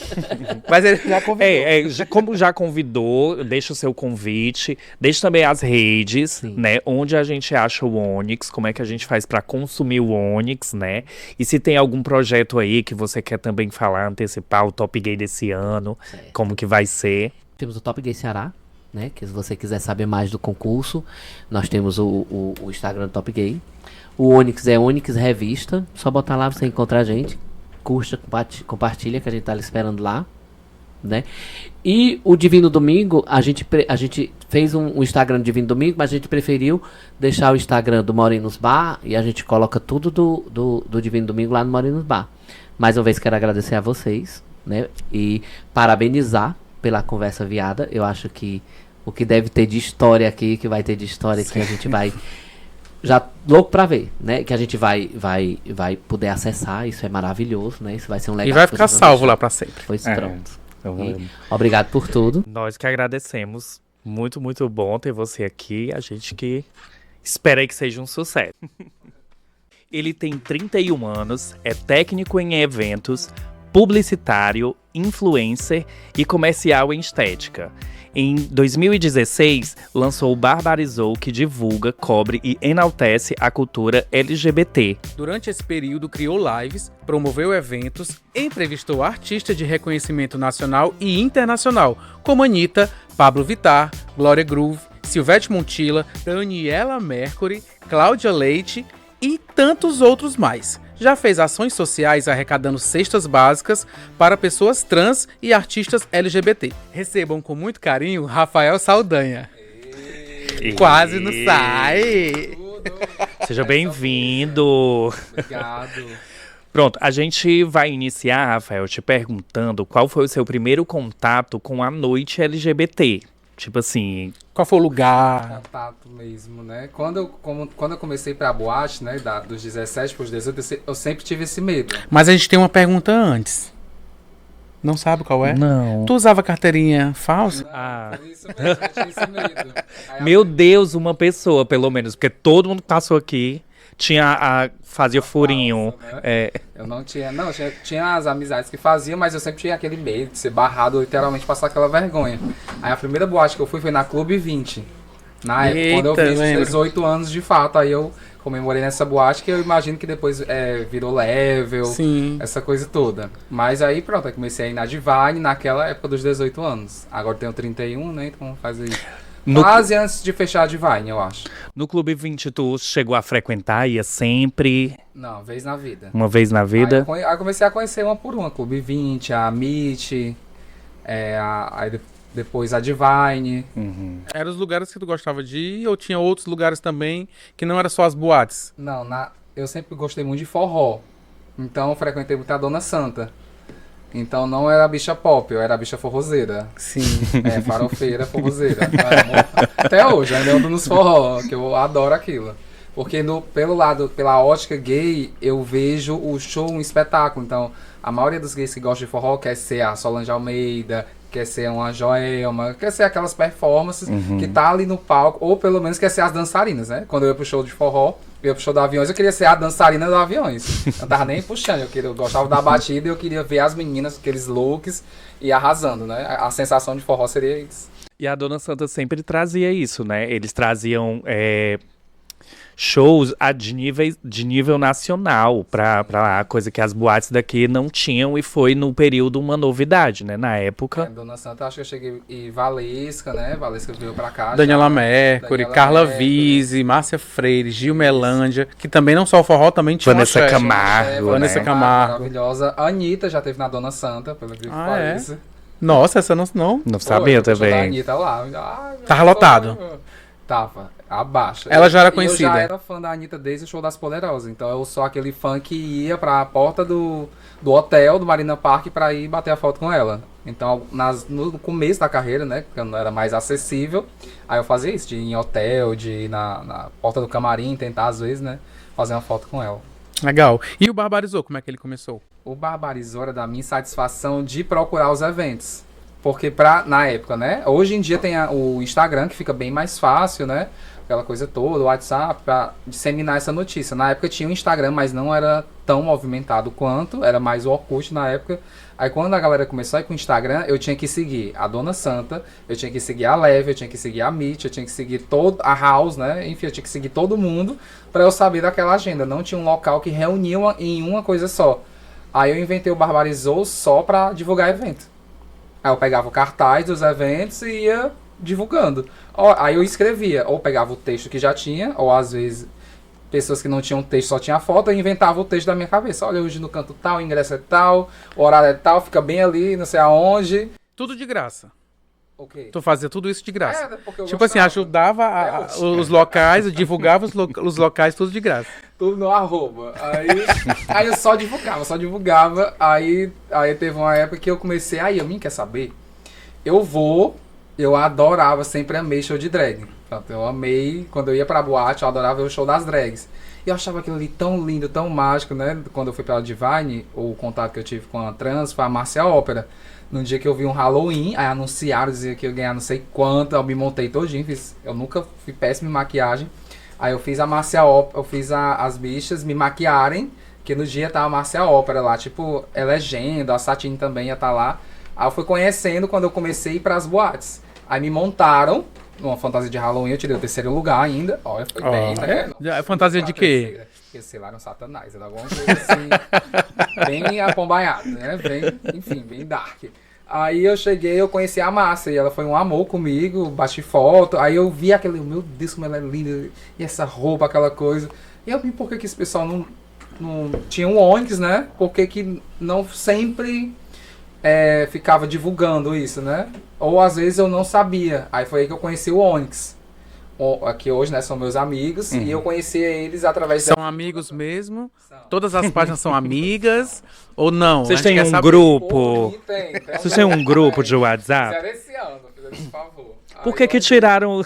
A: Mas ele já convidou.
B: Como já convidou, deixa o seu convite, deixa também as redes,
C: Sim.
B: né? Onde a gente acha o Onyx, como é que a gente faz pra consumir o Onyx, né? E se tem algum projeto aí que você quer também falar, antecipar o Top Gay desse ano, como que vai ser.
C: Temos o Top Gay Ceará, né? Que se você quiser saber mais do concurso, nós temos o Instagram do Top Gay. O Onyx é Onyx Revista. Só botar lá, você encontra a gente. Curta, compartilha, que a gente tá esperando lá. Né? E o Divino Domingo, a gente fez um Instagram do Divino Domingo, mas a gente preferiu deixar o Instagram do Morenos Bar e a gente coloca tudo do Divino Domingo lá no Morenos Bar. Mais uma vez quero agradecer a vocês, né? E parabenizar pela conversa viada. Eu acho que o que deve ter de história aqui, que vai ter de história que a gente vai já louco pra ver, né? Que a gente vai poder acessar, isso é maravilhoso, né? Isso vai ser um legado.
A: E vai ficar
C: que vocês vão
A: salvo
C: deixar.
A: lá pra sempre.
C: Pois pronto.
B: Então,
C: E obrigado por tudo.
B: nós que agradecemos. Muito, muito bom ter você aqui. A gente que espera aí que seja um sucesso. Ele tem 31 anos, é técnico em eventos, publicitário, influencer e comercial em estética. Em 2016, lançou o Barbarizou, que divulga, cobre e enaltece a cultura LGBT.
A: Durante esse período, criou lives, promoveu eventos, entrevistou artistas de reconhecimento nacional e internacional, como Anitta, Pablo Vittar, Glória Groove, Silvete Montilla, Daniela Mercury, Cláudia Leite e tantos outros mais. Já fez ações sociais arrecadando cestas básicas para pessoas trans e artistas LGBT. Recebam com muito carinho Rafael Saldanha. Quase não sai!
B: Seja bem-vindo!
D: Obrigado.
B: Pronto, a gente vai iniciar, Rafael, te perguntando qual foi o seu primeiro contato com a noite LGBT. Tipo assim,
A: Qual foi o lugar?
D: Contato mesmo, né? Quando eu comecei pra boate, né, dos 17 pros 18, eu sempre tive esse medo.
A: Mas a gente tem uma pergunta antes. Não sabe qual é?
B: não.
A: Tu usava carteirinha falsa?
B: Ah.
D: Por isso mesmo, eu tinha esse medo. Aí
B: Meu Deus, uma pessoa, pelo menos, porque todo mundo que passou aqui fazia furinho.
D: Falsa, né?
B: É.
D: Eu não tinha. Não, tinha as amizades que faziam, mas eu sempre tinha aquele medo de ser barrado, literalmente passar aquela vergonha. Aí a primeira boate que eu fui foi na Clube 20. Na época, quando eu
A: Eita,
D: fiz os
A: lembro.
D: 18 anos de fato. Aí eu comemorei nessa boate que eu imagino que depois virou level,
A: Sim.
D: essa coisa toda. Mas aí pronto, eu comecei a ir na Divine naquela época dos 18 anos. Agora eu tenho 31, né? Então faz aí. Quase antes de fechar a Divine, eu acho.
B: No Clube 20, tu chegou a frequentar, ia sempre,
D: Não, vez na vida.
B: uma vez na vida?
D: Aí eu comecei a conhecer uma por uma. Clube 20, a Meet, depois a Divine.
B: Uhum.
A: Eram os lugares que tu gostava de ir ou tinha outros lugares também que não eram só as boates?
D: Não, eu sempre gostei muito de forró. Então eu frequentei muito a Dona Santa. Então não era a bicha pop, eu era a bicha forrozeira.
A: Sim.
D: Farofeira, forrozeira. Até hoje, ainda ando nos forró, que eu adoro aquilo. Porque pela ótica gay, eu vejo o show um espetáculo. Então, a maioria dos gays que gostam de forró quer ser a Solange Almeida, quer ser uma Joelma, quer ser aquelas performances que tá ali no palco, ou pelo menos quer ser as dançarinas, né? Quando eu ia pro show de forró, eu ia pro show do Aviões, eu queria ser a dançarina do Aviões. Eu tava nem puxando, eu gostava da batida e eu queria ver as meninas, aqueles looks, e arrasando, né? A sensação de forró seria isso.
B: E a Dona Santa sempre trazia isso, né? Eles traziam shows de nível nacional pra lá, coisa que as boates daqui não tinham, e foi no período uma novidade, né? Na época.
D: Dona Santa, acho que eu cheguei. E Valesca, né? Valesca veio pra cá.
A: Daniela
D: já.
A: Mercury,
D: Daniela
A: Carla
D: Mercury.
A: Vise, Márcia Freire, Gil Melândia, que também não só o forró, também tinha
B: Vanessa
A: uma
B: Camargo,
A: Vanessa
B: né?
A: Camargo.
D: Maravilhosa. A Anitta já teve na Dona Santa, pelo que
A: Ah, é?
D: parece.
A: Nossa, essa não.
B: Não sabia
D: Foi, o show da
B: também.
D: Anitta lá. Ai, meu
A: Tava
D: sonho.
A: lotado?
D: Tava, abaixo.
A: Ela já era
D: Eu
A: conhecida.
D: já era fã da Anitta desde o show das Poderosas. Então eu sou aquele fã que ia pra porta do hotel, do Marina Park, pra ir bater a foto com ela. Então no começo da carreira, né, que não era mais acessível, aí eu fazia isso, de ir em hotel, de ir na porta do camarim, tentar às vezes, né, fazer uma foto com ela.
A: Legal. E o Barbarizou, como é que ele começou?
D: O Barbarizou era da minha satisfação de procurar os eventos. Porque na época, né? Hoje em dia tem o Instagram, que fica bem mais fácil, né? Aquela coisa toda, o WhatsApp, pra disseminar essa notícia. Na época tinha o Instagram, mas não era tão movimentado quanto. Era mais o Orkut na época. Aí quando a galera começou a ir com o Instagram, eu tinha que seguir a Dona Santa, eu tinha que seguir a Leve, eu tinha que seguir a Meet, eu tinha que seguir a House, né? Enfim, eu tinha que seguir todo mundo pra eu saber daquela agenda. Não tinha um local que reunia em uma coisa só. Aí eu inventei o Barbarizou só pra divulgar evento. Aí eu pegava o cartaz dos eventos e ia divulgando. Aí eu escrevia, ou pegava o texto que já tinha, ou às vezes pessoas que não tinham texto, só tinha foto, eu inventava o texto da minha cabeça. Olha, hoje no canto tal, o ingresso é tal, o horário é tal, fica bem ali, não sei aonde.
A: Tudo de graça.
D: Ok.
A: Tu fazia tudo isso de graça.
D: Porque eu
A: Tipo assim,
D: gostava.
A: ajudava
D: É,
A: os locais, divulgava os locais, tudo de graça.
D: Tudo no arroba. Aí eu só divulgava. Aí teve uma época que eu comecei, eu nem quer saber. Eu adorava, sempre amei show de drag. Portanto, eu amei, quando eu ia pra boate, eu adorava ver o show das drags. E eu achava aquilo ali tão lindo, tão mágico, né? Quando eu fui pela Divine, o contato que eu tive com a trans foi a Márcia Ópera. No dia que eu vi um Halloween, aí anunciaram, dizia que eu ia ganhar não sei quanto, eu me montei todinho, eu nunca fui péssimo em maquiagem. Aí eu fiz a Márcia Ópera, eu fiz as bichas me maquiarem, que no dia tava a Márcia Ópera lá, tipo, é legenda, a Satine também ia estar lá. Aí eu fui conhecendo quando eu comecei a ir pras boates. Aí me montaram uma fantasia de Halloween, eu tirei o 3º lugar ainda. Olha, foi bem, tá vendo?
A: É fantasia de quê?
D: Terceira. Porque, sei lá, era um satanás, era alguma coisa assim, bem apombaiada, né? Bem dark. Aí eu cheguei, eu conheci a Márcia e ela foi um amor comigo, bati foto. Aí eu vi aquele, meu Deus, como ela é linda, e essa roupa, aquela coisa. E eu vi por que esse pessoal não tinha um Onyx, né? Por que não sempre ficava divulgando isso, né? Ou às vezes eu não sabia. Aí foi aí que eu conheci o Onyx. Aqui hoje, né, são meus amigos, e eu conheci eles através
A: São amigos mesmo?
D: São.
A: Todas as páginas são amigas? Ou não?
B: Vocês
A: A gente
B: têm
A: quer
B: um
A: saber.
B: grupo?
D: Tem
B: Vocês têm um grupo de WhatsApp?
D: Fizeram esse ano, fizeram esse favor.
B: Por que tiraram o...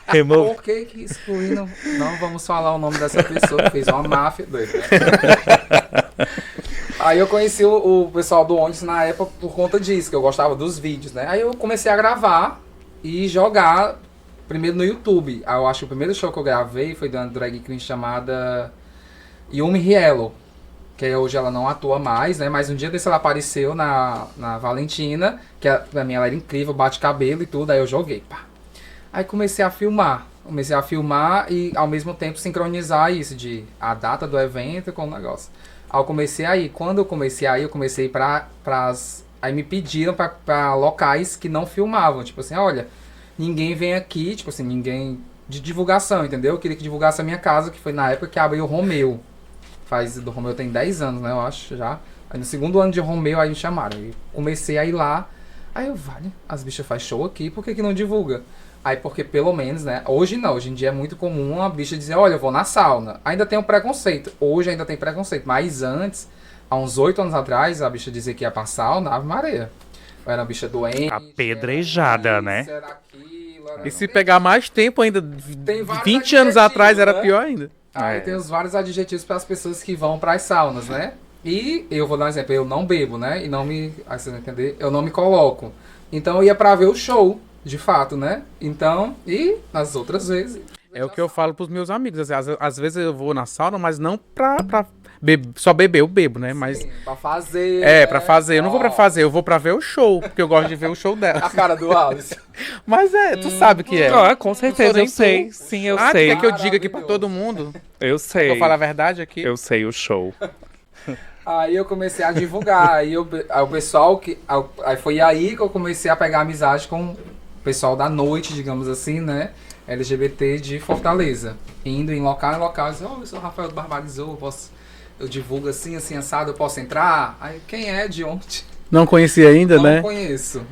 B: Remove?
D: Por que excluíram? Não vamos falar o nome dessa pessoa que fez uma máfia doida. Aí eu conheci o pessoal do Onyx na época por conta disso, que eu gostava dos vídeos, né? Aí eu comecei a gravar e jogar primeiro no YouTube. Eu acho que o primeiro show que eu gravei foi de uma drag queen chamada Yumi Riello, que hoje ela não atua mais, né? Mas um dia desse ela apareceu na Valentina, que pra mim ela era incrível, bate cabelo e tudo, aí eu joguei, pá. Aí comecei a filmar e ao mesmo tempo sincronizar isso, de a data do evento com o negócio. Aí eu comecei aí, quando eu comecei aí me pediram pra locais que não filmavam, tipo assim, olha, ninguém vem aqui, tipo assim, ninguém de divulgação, entendeu? Eu queria que divulgasse a minha casa, que foi na época que abriu o Romeu. Do Romeu tem 10 anos, né, eu acho, já. Aí no segundo ano de Romeu, aí me chamaram. Aí comecei a ir lá. Aí eu, vale, as bichas faz show aqui, por que não divulga? Aí porque pelo menos, né, hoje não, hoje em dia é muito comum uma bicha dizer, olha, eu vou na sauna. Ainda tem um preconceito, hoje ainda tem preconceito, mas antes, há uns 8 anos atrás, a bicha dizia que ia pra sauna, Ave Maria. Eu era uma bicha doente.
B: Apedrejada,
D: era
B: né?
D: isso, era aquilo, era
A: E se pegar mais tempo ainda,
D: Tem vários
A: 20 anos atrás era
D: adjetivos, né?
A: pior ainda.
D: Aí tem os vários adjetivos para as pessoas que vão para as saunas, né? E eu vou dar um exemplo, eu não bebo, né? E não me, aí vocês vão entender, eu não me coloco. Então eu ia para ver o show, de fato, né? Então, e nas outras vezes.
A: É o que eu falo pros meus amigos. Assim, às vezes eu vou na sauna, mas não pra só beber, eu bebo, né? Mas
D: Sim, pra fazer.
A: pra fazer. Eu não vou pra fazer, eu vou pra ver o show, porque eu gosto de ver o show dela.
D: A cara do Alice.
A: Mas tu sabe que é.
B: Ah, com certeza,
A: nem
B: eu sei.
A: tu.
B: Sim, eu
A: Tu
B: sei.
A: quer que eu diga aqui pra todo mundo?
B: Eu sei.
A: Vou falar a verdade aqui.
B: Eu sei o show.
D: Aí eu comecei a divulgar. Aí o pessoal que. Aí foi aí que eu comecei a pegar amizade com o pessoal da noite, digamos assim, né? LGBT de Fortaleza. Indo em local em local, dizendo, eu sou o Rafael do Barbarizou, eu divulgo assim, assim, assado, eu posso entrar? Aí, quem é? De onde?
A: Não conhecia ainda,
D: Não
A: né?
D: conheço.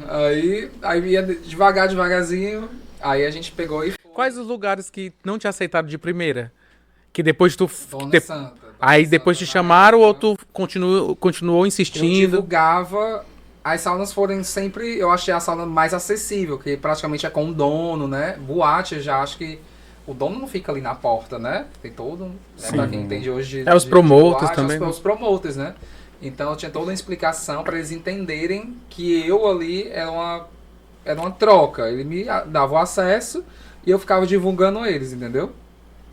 D: Aí ia devagarzinho, aí a gente pegou e foi.
A: Quais os lugares que não te aceitaram de primeira? Que depois tu...
D: Dona Santa.
A: Aí
D: Dona
A: depois te
D: Santa,
A: chamaram
D: na
A: ou
D: época.
A: tu continuou
D: Eu
A: insistindo?
D: divulgava, as saunas foram sempre, eu achei a sauna mais acessível, que praticamente é com o dono, né? Boate, eu já acho que o dono não fica ali na porta, né? Tem todo, né? Pra quem entende hoje
A: É os promoters
D: boate,
A: também, né?
D: os promoters, né? Então eu tinha toda uma explicação para eles entenderem que eu ali era uma troca. Ele me dava o acesso e eu ficava divulgando eles, entendeu?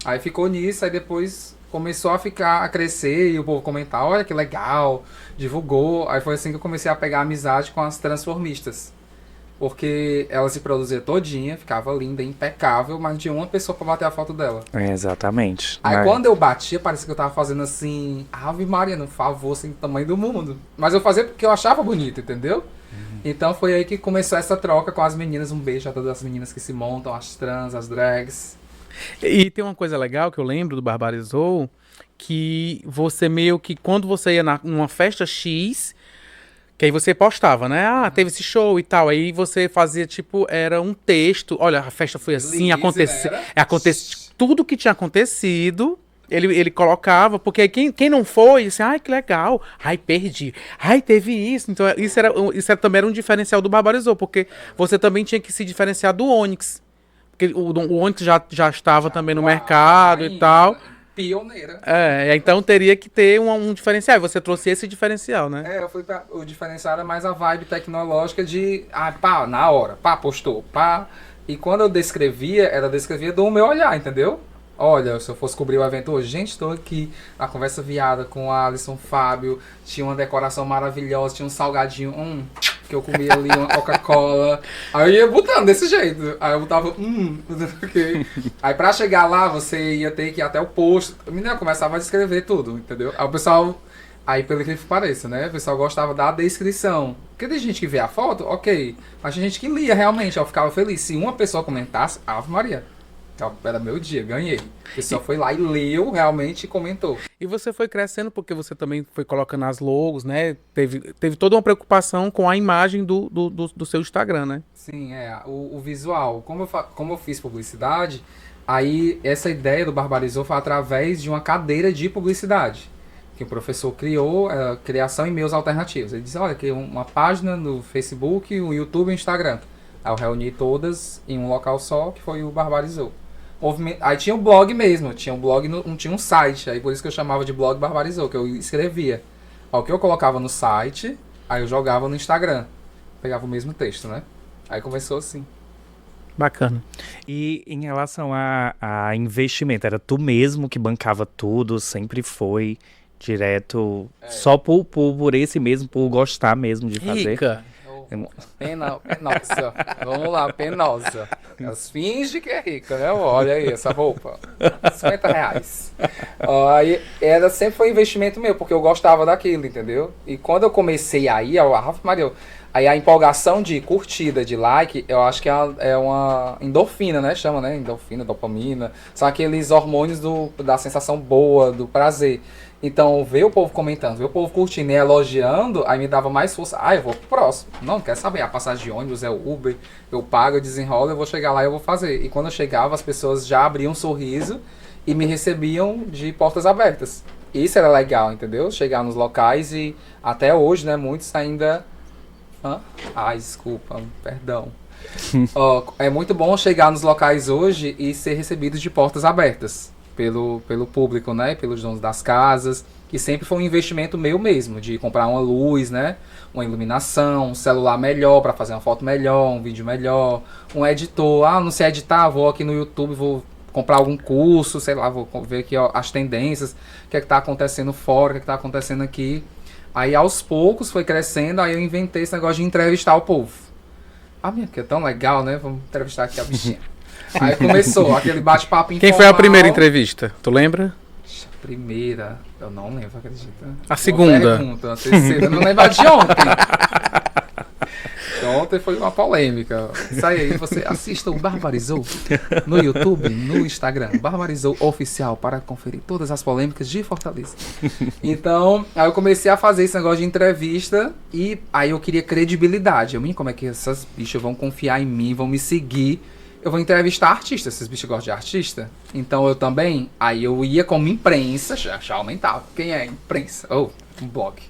D: Aí ficou nisso, aí depois começou a crescer e o povo comentar, olha que legal, divulgou. Aí foi assim que eu comecei a pegar amizade com as transformistas. Porque ela se produzia todinha, ficava linda, impecável, mas não tinha uma pessoa pra bater a foto dela.
B: É, exatamente.
D: Aí
B: Mas-
D: quando eu batia, parecia que eu tava fazendo assim, Ave Maria, no favor, assim, do tamanho do mundo. Mas eu fazia porque eu achava bonito, entendeu? Então foi aí que começou essa troca com as meninas. Um beijo a todas as meninas que se montam, as trans, as drags.
A: E tem uma coisa legal que eu lembro do Barbarizou, que você meio que, quando você ia numa festa X, que aí você postava, né? Ah, teve esse show e tal. Aí você fazia, tipo, era um texto. Olha, a festa foi assim,
D: Release,
A: aconteceu.
D: né?
A: Tudo que tinha acontecido, ele colocava, porque aí quem não foi, assim, ai, que legal. Ai, perdi. Ai, teve isso. Então, também era um diferencial do Barbarizou, porque você também tinha que se diferenciar do Onyx. Porque o Onyx já estava também no mercado e
D: Rainha,
A: tal.
D: Pioneira.
A: Então teria que ter um diferencial. E você trouxe esse diferencial, né?
D: Eu fui pra, o diferencial era mais a vibe tecnológica de, pá, na hora, pá, postou, pá. E quando eu descrevia, ela descrevia do meu olhar, entendeu? Olha, se eu fosse cobrir o evento hoje, gente, estou aqui na conversa viada com a Alisson Fábio, tinha uma decoração maravilhosa, tinha um salgadinho, que eu comia ali, uma Coca-Cola. Aí eu ia botando desse jeito. Aí eu botava, ok. Aí pra chegar lá, você ia ter que ir até o posto. A menina começava a descrever tudo, entendeu? Aí o pessoal, aí pelo que pareça, né? O pessoal gostava da descrição. Porque tem gente que vê a foto, ok. Mas tem gente que lia realmente, eu ficava feliz. Se uma pessoa comentasse, Ave Maria. Então, era meu dia, ganhei. O pessoal foi lá e leu realmente e comentou.
A: E você foi crescendo porque você também foi colocando as logos, né? Teve toda uma preocupação com a imagem do seu Instagram, né?
D: Sim, o visual. Como eu fiz publicidade, aí essa ideia do Barbarizou foi através de uma cadeira de publicidade. Que o professor criou, criação e meios alternativos. Ele disse, olha, criei uma página no Facebook, o YouTube e o Instagram. Aí eu reuni todas em um local só, que foi o Barbarizou. Aí tinha um blog mesmo, tinha um blog, não tinha um site, aí por isso que eu chamava de blog Barbarizou, que eu escrevia. Ó, o que eu colocava no site, aí eu jogava no Instagram. Pegava o mesmo texto, né? Aí começou assim.
A: Bacana.
B: E em relação a investimento, era tu mesmo que bancava tudo, sempre foi direto, só por esse mesmo, por gostar mesmo de fazer?
A: Rica.
D: Penosa. Vamos lá, penosa. Elas fingem que é rica, né? Olha aí, essa roupa. R$ 50. Aí sempre foi investimento meu, porque eu gostava daquilo, entendeu? E quando eu comecei aí, Maria, aí a empolgação de curtida, de like, eu acho que é uma endorfina, né? Chama, né? Endorfina, dopamina. São aqueles hormônios da sensação boa, do prazer. Então, ver o povo comentando, ver o povo curtindo e elogiando, aí me dava mais força. Eu vou pro próximo. Não quer saber. A passagem de ônibus é o Uber, eu pago, eu desenrolo, eu vou chegar lá e eu vou fazer. E quando eu chegava, as pessoas já abriam um sorriso e me recebiam de portas abertas. Isso era legal, entendeu? Chegar nos locais e até hoje, né, muitos ainda... desculpa, perdão. É muito bom chegar nos locais hoje e ser recebido de portas abertas. Pelo público, né? Pelos donos das casas, que sempre foi um investimento meu mesmo, de comprar uma luz, né? Uma iluminação, um celular melhor para fazer uma foto melhor, um vídeo melhor, um editor. Não sei editar, vou aqui no YouTube, vou comprar algum curso, sei lá, vou ver aqui as tendências, o que é que tá acontecendo fora, o que é que tá acontecendo aqui. Aí aos poucos foi crescendo, aí eu inventei esse negócio de entrevistar o povo. Minha, que é tão legal, né? Vamos entrevistar aqui a bichinha. Aí começou aquele bate-papo informal.
A: Quem foi a primeira entrevista? Tu lembra?
D: A primeira, eu não lembro, acredita?
A: A segunda?
D: A terceira, eu não lembro de ontem. Ontem foi uma polêmica. Sai aí, você assista o Barbarizou no YouTube, no Instagram. Barbarizou Oficial, para conferir todas as polêmicas de Fortaleza. Então, aí eu comecei a fazer esse negócio de entrevista e aí eu queria credibilidade. Como é que essas bichas vão confiar em mim, vão me seguir? Eu vou entrevistar artistas, esses bichos gostam de artista. Então eu também, aí eu ia como imprensa, já aumentava. Quem é imprensa? Um blog.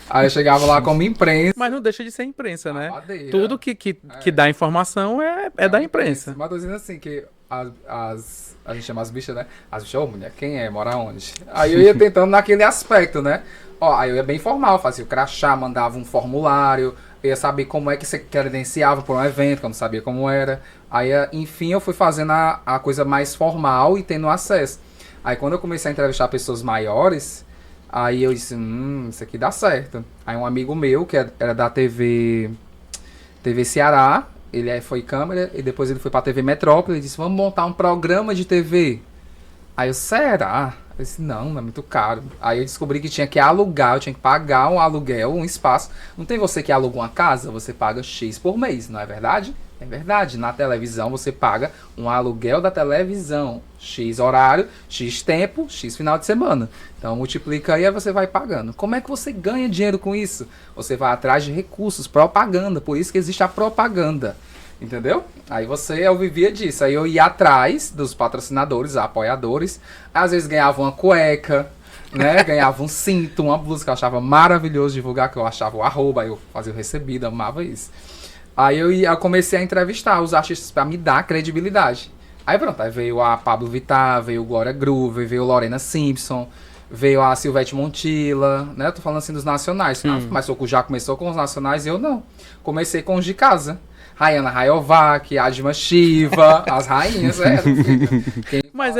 D: Aí eu chegava lá como imprensa.
A: Mas não deixa de ser imprensa, né?
D: Madeira.
A: Tudo que dá informação é da imprensa.
D: Mas tô dizendo assim, que a gente chama as bichas, né? As bichas, mulher, quem é? Mora onde? Aí eu ia tentando naquele aspecto, né? Aí eu ia bem formal, fazia o crachá, mandava um formulário, eu ia saber como é que você credenciava por um evento, que eu não sabia como era. Aí, enfim, eu fui fazendo a coisa mais formal e tendo acesso. Aí quando eu comecei a entrevistar pessoas maiores, aí eu disse, isso aqui dá certo. Aí um amigo meu, que era da TV Ceará, ele foi câmera, e depois ele foi pra TV Metrópole, ele disse, vamos montar um programa de TV. Aí eu, será? Eu disse, não é muito caro. Aí eu descobri que tinha que alugar, eu tinha que pagar um aluguel, um espaço. Não tem você que aluga uma casa, você paga X por mês, não é verdade? É verdade, na televisão você paga um aluguel da televisão, X horário, X tempo, X final de semana. Então multiplica aí e você vai pagando. Como é que você ganha dinheiro com isso? Você vai atrás de recursos, propaganda, por isso que existe a propaganda. Entendeu? Aí eu vivia disso, aí eu ia atrás dos patrocinadores, apoiadores, às vezes ganhava uma cueca, né? Ganhava um cinto, uma blusa que eu achava maravilhoso divulgar, que eu achava o arroba, aí eu fazia o recebido, amava isso. Aí eu comecei a entrevistar os artistas pra me dar credibilidade. Aí pronto, aí veio a Pablo Vittar, veio Glória Groove, veio Lorena Simpson, veio a Silvete Montilla, né? Eu tô falando assim dos nacionais. Mas o já começou com os nacionais e eu não. Comecei com os de casa. Rayana Rayovac, Adma Shiva, as rainhas,
A: Mas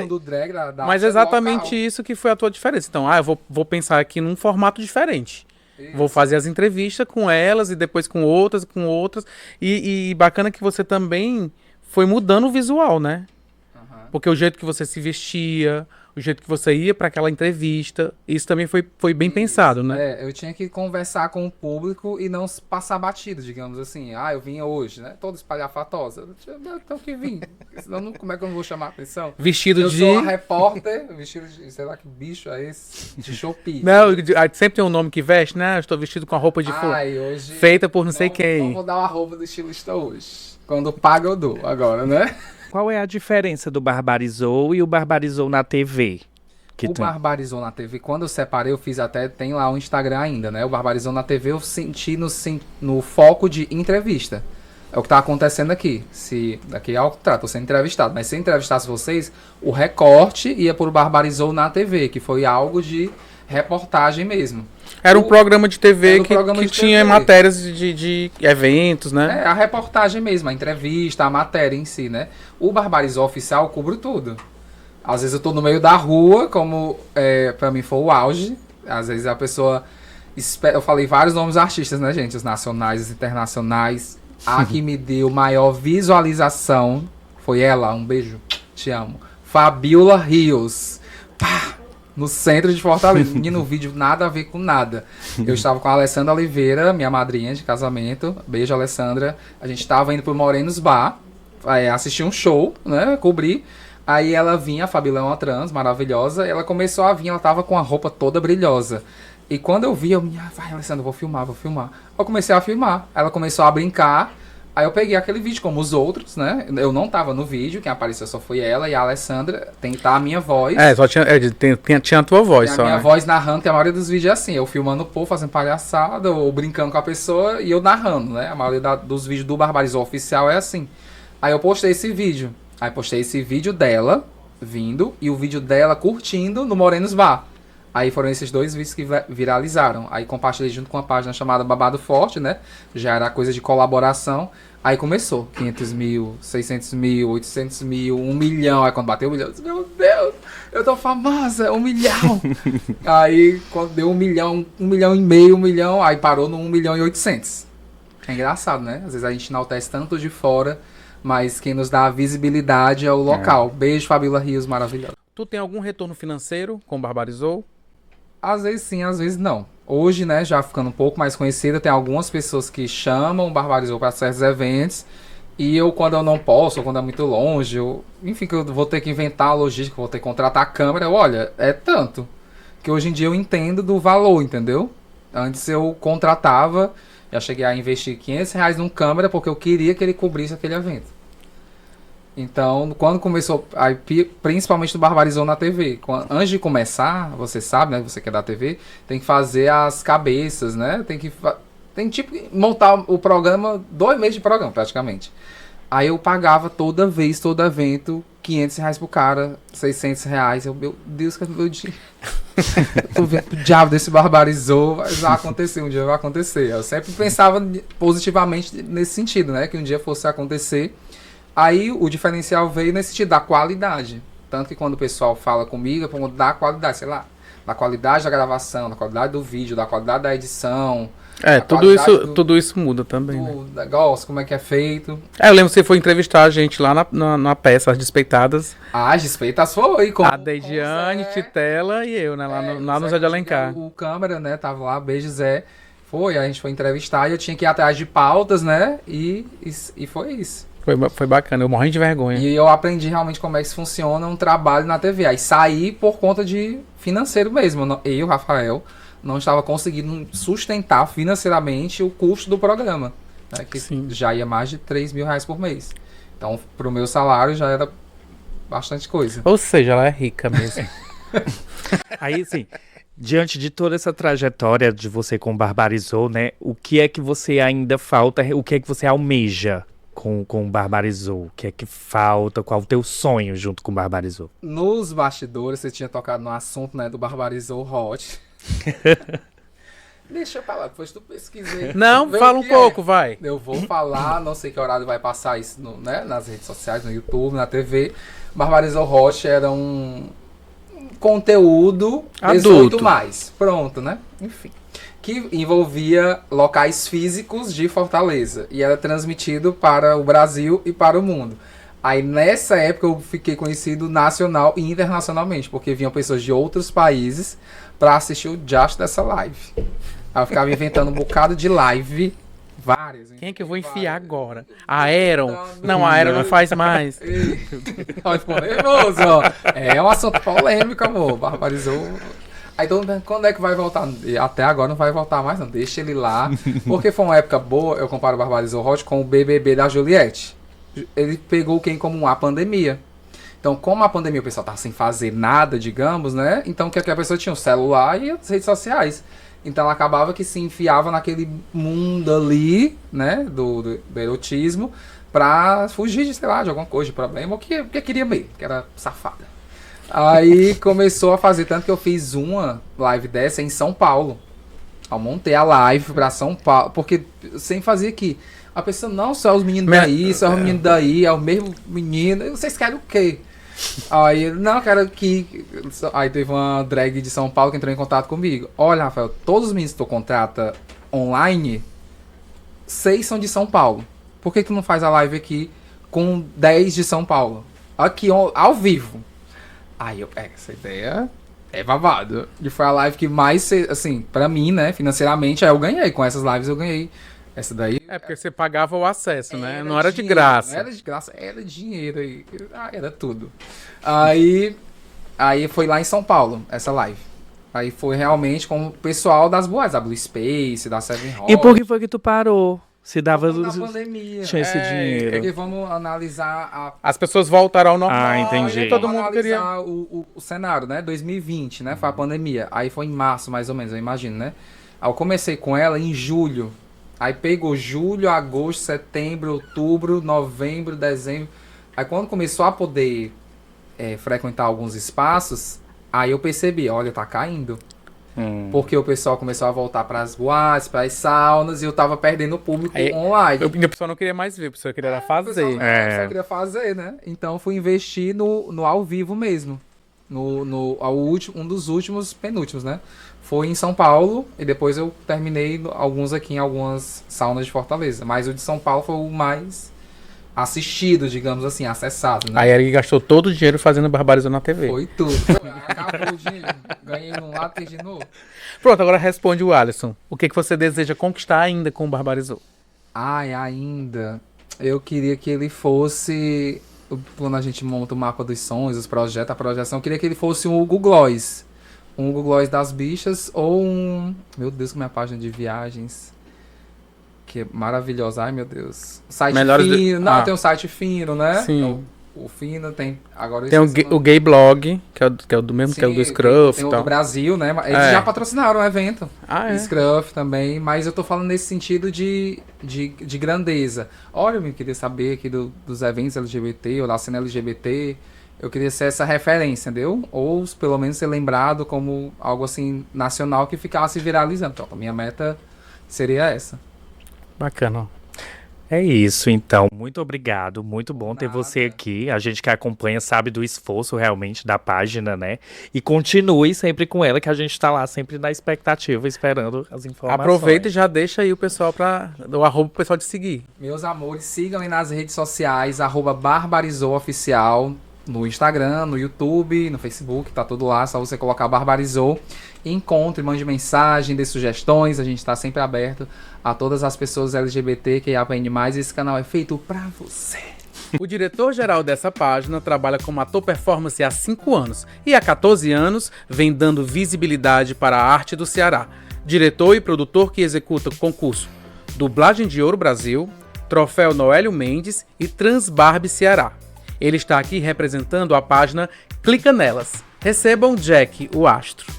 D: do drag
A: mas exatamente isso que foi a tua diferença. Então, eu vou pensar aqui num formato diferente. Isso. Vou fazer as entrevistas com elas e depois com outras. E bacana que você também foi mudando o visual, né? Porque o jeito que você se vestia, o jeito que você ia para aquela entrevista, isso também foi bem pensado, né?
D: Eu tinha que conversar com o público e não passar batido, digamos assim. Eu vim hoje, né? Todo espalhafatosa. Eu tenho que vir, senão como é que eu não vou chamar a atenção?
A: Eu
D: sou uma repórter, vestido de, sei lá que bicho é esse, de Shopee.
A: Não, sempre tem um nome que veste, né? Eu estou vestido com a roupa de
D: hoje
A: feita por não sei quem.
D: Não vou dar uma roupa do estilista hoje. Quando paga eu dou, agora, né?
B: Qual é a diferença do Barbarizou e o Barbarizou na TV?
D: Barbarizou na TV, quando eu separei, eu fiz tem lá o Instagram ainda, né? O Barbarizou na TV eu senti no foco de entrevista. É o que tá acontecendo aqui. Se daqui é ao contrário, tô sendo entrevistado. Mas se eu entrevistasse vocês, o recorte ia por Barbarizou na TV, que foi algo de reportagem mesmo.
A: Era um programa de TV
D: Era um
A: que,
D: programa
A: que
D: de
A: tinha
D: TV.
A: matérias de eventos, né?
D: É a reportagem mesmo, a entrevista, a matéria em si, né? O Barbarizou Oficial cobre tudo. Às vezes eu tô no meio da rua, como pra mim foi o auge. Às vezes a pessoa... Eu falei vários nomes de artistas, né, gente? Os nacionais, os internacionais. A que me deu maior visualização foi ela. Um beijo. Te amo. Fabiola Rios. Pá! No centro de Fortaleza. Menino, vídeo nada a ver com nada. Eu estava com a Alessandra Oliveira, minha madrinha de casamento. Beijo, Alessandra. A gente estava indo pro Morenos Bar. Assistir um show, né? Cobrir. Aí ela vinha, a Fabiola é uma trans maravilhosa. Ela começou a vir, ela tava com a roupa toda brilhosa. E quando eu vi, vai, Alessandra, vou filmar. Eu comecei a filmar. Ela começou a brincar. Aí eu peguei aquele vídeo, como os outros, né? Eu não tava no vídeo, quem apareceu só foi ela e a Alessandra. Tentar a minha voz.
A: Só tinha a tua voz,
D: Tem
A: só,
D: a minha
A: né?
D: voz narrando, que a maioria dos vídeos é assim. Eu filmando o povo, fazendo palhaçada, ou brincando com a pessoa e eu narrando, né? A maioria dos vídeos do Barbarizou Oficial é assim. Aí eu postei esse vídeo. Aí postei esse vídeo dela vindo e o vídeo dela curtindo no Morenos Bar. Aí foram esses dois vídeos que viralizaram. Aí compartilhei junto com uma página chamada Babado Forte, né? Já era coisa de colaboração. Aí começou. 500 mil, 600 mil, 800 mil, 1 milhão. Aí quando bateu 1 milhão, eu disse, meu Deus, eu tô famosa, 1 milhão. Aí quando deu 1 milhão, 1 milhão e meio, 1 milhão, aí parou no 1 milhão e 800. É engraçado, né? Às vezes a gente enaltece tanto de fora, mas quem nos dá a visibilidade é o local. Beijo, Fabiola Rios, maravilhosa.
A: Tu tem algum retorno financeiro com Barbarizou?
D: Às vezes sim, às vezes não. Hoje, né, já ficando um pouco mais conhecida, tem algumas pessoas que chamam o Barbarizou para certos eventos. E eu, quando eu não posso, ou quando é muito longe, enfim, que eu vou ter que inventar a logística, vou ter que contratar a câmera, olha, é tanto. Que hoje em dia eu entendo do valor, entendeu? Antes eu contratava, já cheguei a investir R$500 num câmera porque eu queria que ele cobrisse aquele evento. Então, quando começou, aí, principalmente do Barbarizou na TV, antes de começar, você sabe, né, você que é da TV, tem que fazer as cabeças, né, tem tipo montar o programa, 2 meses de programa praticamente. Aí eu pagava toda vez, todo evento, R$500 pro cara, R$600. Meu Deus, que meu dinheiro. Eu tô vendo o diabo desse Barbarizou, vai acontecer, um dia vai acontecer. Eu sempre pensava positivamente nesse sentido, né, que um dia fosse acontecer. Aí o diferencial veio nesse sentido da qualidade. Tanto que quando o pessoal fala comigo, é para dar qualidade, sei lá, da qualidade da gravação, da qualidade do vídeo, da qualidade da edição.
A: Tudo isso muda também, né?
D: Do negócio, como é que é feito.
A: Eu lembro que você foi entrevistar a gente lá na peça, As Despeitadas.
D: As Despeitas foi.
A: A Deidiane, Titela e eu, né? Lá no Zé de Alencar.
D: O câmera, né? Tava lá, beijo Zé. Foi, a gente foi entrevistar e eu tinha que ir atrás de pautas, né? E foi isso.
A: Foi bacana, eu morri de vergonha.
D: E eu aprendi realmente como é que funciona um trabalho na TV. Aí saí por conta de financeiro mesmo. Eu, Rafael, não estava conseguindo sustentar financeiramente o custo do programa. Né, que
A: Sim.
D: já ia mais de R$3.000 por mês. Então, pro meu salário já era bastante coisa.
A: Ou seja, ela é rica mesmo.
B: Aí, assim, diante de toda essa trajetória de você com Barbarizou, né? O que é que você ainda falta? O que é que você almeja com o Barbarizou? O que é que falta? Qual o teu sonho junto com o Barbarizou?
D: Nos bastidores, você tinha tocado no assunto, né, do Barbarizou Hot. Deixa eu falar, depois tu pesquisei.
A: Não,
D: Vê
A: fala
D: o
A: um
D: que
A: pouco, vai.
D: Eu vou falar, não sei que horário vai passar isso né, nas redes sociais, no YouTube, na TV. Barbarizou Hot era um conteúdo
A: Adulto.
D: 18+. Pronto, né? Enfim. Que envolvia locais físicos de Fortaleza. E era transmitido para o Brasil e para o mundo. Aí nessa época eu fiquei conhecido nacional e internacionalmente. Porque vinham pessoas de outros países para assistir o just dessa live. Aí eu ficava inventando um bocado de live. Várias.
A: Quem é que eu vou enfiar agora? A Aeron? Não, a Aeron não faz mais.
D: Olha, ficou nervoso, ó. É um assunto polêmico, amor. Barbarizou. Aí todo mundo, quando é que vai voltar? E até agora não vai voltar mais, não. Deixa ele lá. Porque foi uma época boa, eu comparo o Barbarizou Hot com o BBB da Juliette. Ele pegou quem como a pandemia. Então, como a pandemia o pessoal tava sem fazer nada, digamos, né? Então, o que a pessoa tinha? O celular e as redes sociais. Então ela acabava que se enfiava naquele mundo ali, né, do erotismo, pra fugir de, sei lá, de alguma coisa, de problema, ou porque queria mesmo, que era safada. Aí começou a fazer, tanto que eu fiz uma live dessa em São Paulo. Eu montei a live pra São Paulo, porque eu sempre fazia aqui. A pessoa, não, só os meninos daí, só os meninos daí, é o mesmo menino, vocês querem o quê? Aí, não, eu quero que... Aí teve uma drag de São Paulo que entrou em contato comigo. Olha, Rafael, todos os meninos que tu contrata online, 6 são de São Paulo. Por que tu não faz a live aqui com 10 de São Paulo? Aqui, ao vivo. Aí eu pego essa ideia, é babado. E foi a live que mais, assim, pra mim, né, financeiramente, aí eu ganhei. Com essas lives eu ganhei. Essa daí...
A: É porque você pagava o acesso, né? Não era de graça.
D: Não era de graça, era dinheiro. Era tudo. Aí foi lá em São Paulo, essa live. Aí foi realmente com o pessoal das boas, da Blue Space, da Seven Hall.
B: E por que foi que tu parou? Se dava...
D: Na pandemia.
B: Tinha esse dinheiro.
D: Porque vamos analisar
A: As pessoas voltaram ao normal.
B: Ah, entendi.
A: E todo
D: Vamos
A: mundo queria...
D: analisar o cenário, né? 2020, né? Foi a pandemia. Aí foi em março, mais ou menos, eu imagino, né? Aí eu comecei com ela em julho. Aí pegou julho, agosto, setembro, outubro, novembro, dezembro. Aí quando começou a poder frequentar alguns espaços, aí eu percebi, olha, tá caindo. Porque o pessoal começou a voltar pras boates, pras saunas, e eu tava perdendo o público online.
A: O pessoal não queria mais ver, o pessoal queria fazer.
D: O pessoal queria fazer, né? Então fui investir no ao vivo mesmo. Um dos últimos, penúltimos, né? Foi em São Paulo, e depois eu terminei alguns aqui em algumas saunas de Fortaleza. Mas o de São Paulo foi o mais assistido, digamos assim, acessado, né?
A: Aí ele gastou todo o dinheiro fazendo Barbarizou na TV.
D: Foi tudo. Acabou o dinheiro. Ganhei num lado, perdi no outro.
A: Pronto, agora responde o Alisson. O que você deseja conquistar ainda com o Barbarizou?
D: Ai, ainda. Eu queria que ele fosse... Quando a gente monta o mapa dos sons, os projetos, a projeção, eu queria que ele fosse um Hugo Gloss. Um Hugo Gloss das bichas ou um... Meu Deus, como é a página de viagens. Que é maravilhosa. Ai, meu Deus. Site fino. Não, tem um site fino, né?
A: Sim.
D: Então, o fino tem... Agora
A: Tem o Gay Blog, que é o do mesmo,
D: Sim,
A: que é o do Scruff
D: tem
A: e
D: o
A: tal.
D: do Brasil, né? Eles já patrocinaram o evento.
A: Ah, é?
D: Scruff também, mas eu tô falando nesse sentido de grandeza. Olha, eu queria saber aqui dos eventos LGBT, ou da cena LGBT, eu queria ser essa referência, entendeu? Ou pelo menos ser lembrado como algo assim, nacional, que ficasse viralizando. Então, a minha meta seria essa.
A: Bacana.
B: É isso, então. Muito obrigado. Muito bom ter você aqui. A gente que acompanha sabe do esforço realmente da página, né? E continue sempre com ela, que a gente tá lá sempre na expectativa, esperando as informações.
A: Aproveita e já deixa aí o pessoal o arroba pro pessoal te seguir.
D: Meus amores, sigam aí nas redes sociais, @barbarizouoficial, no Instagram, no YouTube, no Facebook, tá tudo lá, só você colocar Barbarizou. Encontre, mande mensagem, dê sugestões, a gente tá sempre aberto a todas as pessoas LGBT que aprendem mais, e esse canal é feito pra você.
A: O diretor-geral dessa página trabalha como ator performance há 5 anos e há 14 anos vem dando visibilidade para a arte do Ceará. Diretor e produtor que executa o concurso Dublagem de Ouro Brasil, Troféu Noélio Mendes e Transbarbe Ceará. Ele está aqui representando a página Clica Nelas. Recebam Jack, o astro.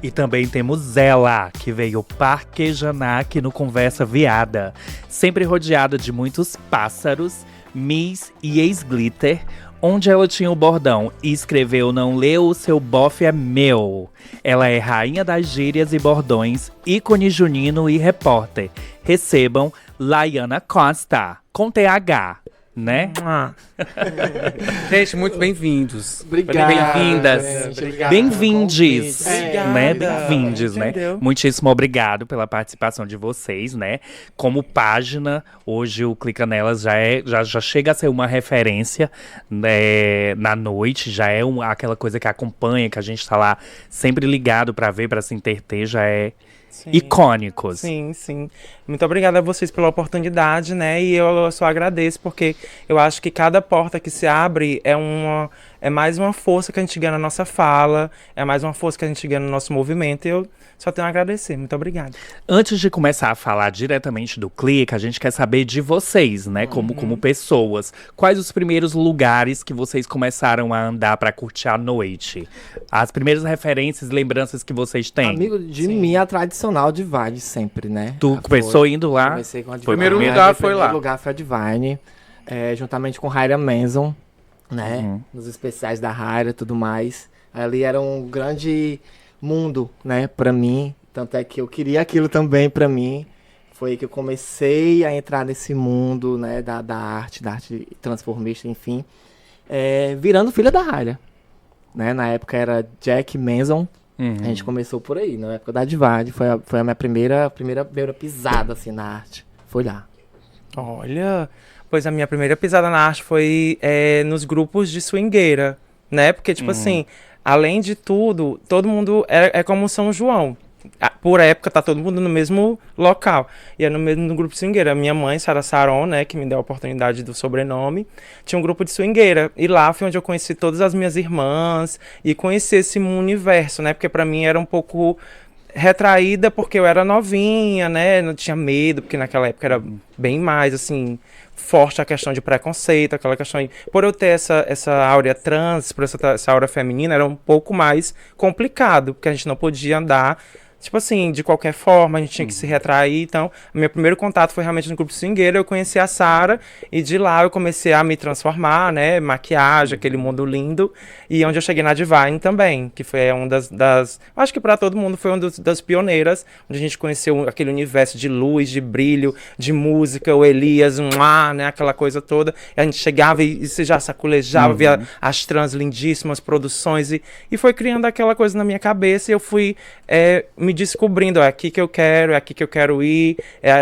B: E também temos ela, que veio parquejanar aqui no Conversa Viada. Sempre rodeada de muitos pássaros, Miss e ex-glitter, onde ela tinha o bordão e escreveu "Não leu, o seu bofe é meu". Ela é rainha das gírias e bordões, ícone junino e repórter. Recebam Laiana Costa, com TH. Né?
A: Gente, muito bem-vindos.
E: Obrigado.
A: Bem-vindas.
B: Bem-vindes, né?
A: Obrigado.
B: Bem-vindes, né?
A: Entendeu?
B: Muitíssimo obrigado pela participação de vocês, né? Como página, hoje o Clica Nelas já chega a ser uma referência, né, na noite, já é aquela coisa que acompanha, que a gente tá lá sempre ligado pra ver, pra se interter, já é icônicos.
E: Sim, sim. Muito obrigada a vocês pela oportunidade, né? E eu só agradeço, porque eu acho que cada porta que se abre é mais uma força que a gente ganha na nossa fala, é mais uma força que a gente ganha no nosso movimento, e eu só tenho a agradecer. Muito obrigado.
B: Antes de começar a falar diretamente do Clique, a gente quer saber de vocês, né? Como pessoas. Quais os primeiros lugares que vocês começaram a andar pra curtir a noite? As primeiras referências, lembranças que vocês têm?
F: Amigo, de mim, a tradicional Divine sempre, né?
B: Tu começou indo lá?
F: Comecei com a Divine.
A: Primeiro lugar foi lá.
F: Primeiro lugar foi a Divine, juntamente com Hyra Manson, né? Nos especiais da Hyra e tudo mais. Ali era um grande mundo, né, pra mim. Tanto é que eu queria aquilo também pra mim. Foi aí que eu comecei a entrar nesse mundo, né, da arte transformista, enfim. Virando filha da Hyra. Né? Na época era Jack Manson. A gente começou por aí, na época da Divine. Foi a minha primeira pisada, assim, na arte. Foi lá.
E: Olha, pois a minha primeira pisada na arte foi nos grupos de swingueira, né? Porque, tipo assim, além de tudo, todo mundo é como São João. Por época, tá todo mundo no mesmo local. E é no grupo de swingueira. Minha mãe, Sara Saron, né, que me deu a oportunidade do sobrenome, tinha um grupo de swingueira. E lá foi onde eu conheci todas as minhas irmãs e conheci esse universo, né? Porque pra mim era um pouco retraída, porque eu era novinha, né? Não tinha medo, porque naquela época era bem mais, assim, forte a questão de preconceito, aquela questão de... Por eu ter essa áurea trans, por essa áurea feminina, era um pouco mais complicado, porque a gente não podia andar... Tipo assim, de qualquer forma, a gente tinha que se retrair. Então, o meu primeiro contato foi realmente no grupo swingueiro. Eu conheci a Sara e de lá eu comecei a me transformar, né? Maquiagem, aquele mundo lindo. E onde eu cheguei na Divine também, que foi uma das acho que para todo mundo foi uma das pioneiras, onde a gente conheceu aquele universo de luz, de brilho, de música, o Elias, né? Aquela coisa toda. E a gente chegava e você já sacolejava, via as trans lindíssimas produções e foi criando aquela coisa na minha cabeça e eu fui me descobrindo, é aqui que eu quero, é aqui que eu quero ir,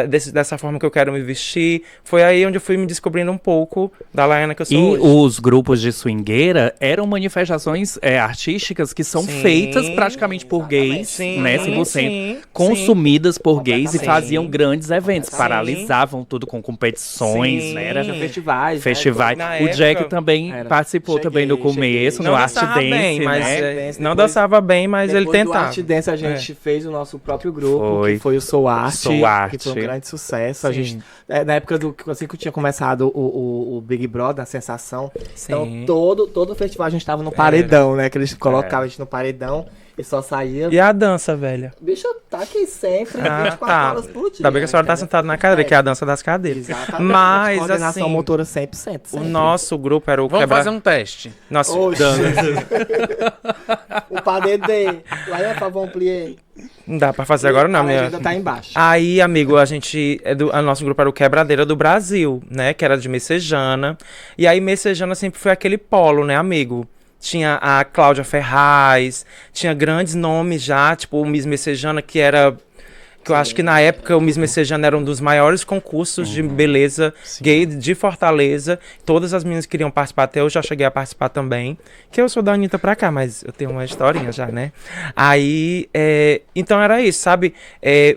E: dessa forma que eu quero me vestir. Foi aí onde eu fui me descobrindo um pouco da Laiana que eu sou
B: E
E: hoje.
B: os grupos de swingueira eram manifestações artísticas que são feitas praticamente por gays, né, 100%, consumidas por gays e faziam grandes eventos, paralisavam tudo com competições, né, era
F: Festivais.
B: festivais.
E: Na
B: O Jack
E: época,
B: também participou também no começo, no Art
E: dançava
B: Dance,
E: bem, mas,
B: né?
E: não dançava bem, mas ele
F: Depois do
E: tentava.
F: Art Dance a gente fez o nosso próprio grupo,
B: Foi.
F: que foi o Soul Art,
B: Soul Art.
F: que foi um grande sucesso. A
E: Sim.
F: gente, na época assim que tinha começado o Big Brother, a Sensação, então
E: Sim.
F: todo festival a gente tava no paredão, né? Que eles colocavam a gente no paredão e só saía.
E: E a dança, velha?
F: Bicho, tá aqui sempre, 24
E: tá.
F: horas por dia.
E: Ainda bem que a senhora tá
F: entendeu?
E: sentada na cadeira, que é a dança das cadeiras.
F: Exatamente.
E: Mas,
F: Coordenação
E: assim,
F: motora 100%.
E: o
F: sempre.
E: nosso grupo era o
A: Vamos fazer um teste.
E: Nossa,
F: Oxe. O padedê. Lá é favor, plié.
E: não dá pra fazer agora não,
F: A
E: minha...
F: legenda tá embaixo.
E: Aí, amigo, a nosso grupo era o Quebradeira do Brasil, né? Que era de Messejana. E aí, Messejana sempre foi aquele polo, né, amigo? Tinha a Cláudia Ferraz, tinha grandes nomes já, tipo o Miss Messejana, que era... Que eu acho que na época o Miss Messejana era um dos maiores concursos de beleza gay de Fortaleza. Todas as meninas queriam participar, até eu já cheguei a participar também. Que eu sou da Anitta pra cá, mas eu tenho uma historinha já, né? Aí, então era isso, sabe?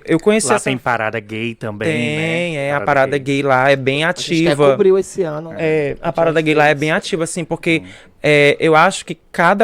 E: Eu conheci
B: Lá tem parada gay também, né?
E: a parada gay lá é bem
F: A gente até
E: ativa.
F: cobriu esse ano.
E: A parada gay lá é bem ativa, assim, porque eu acho que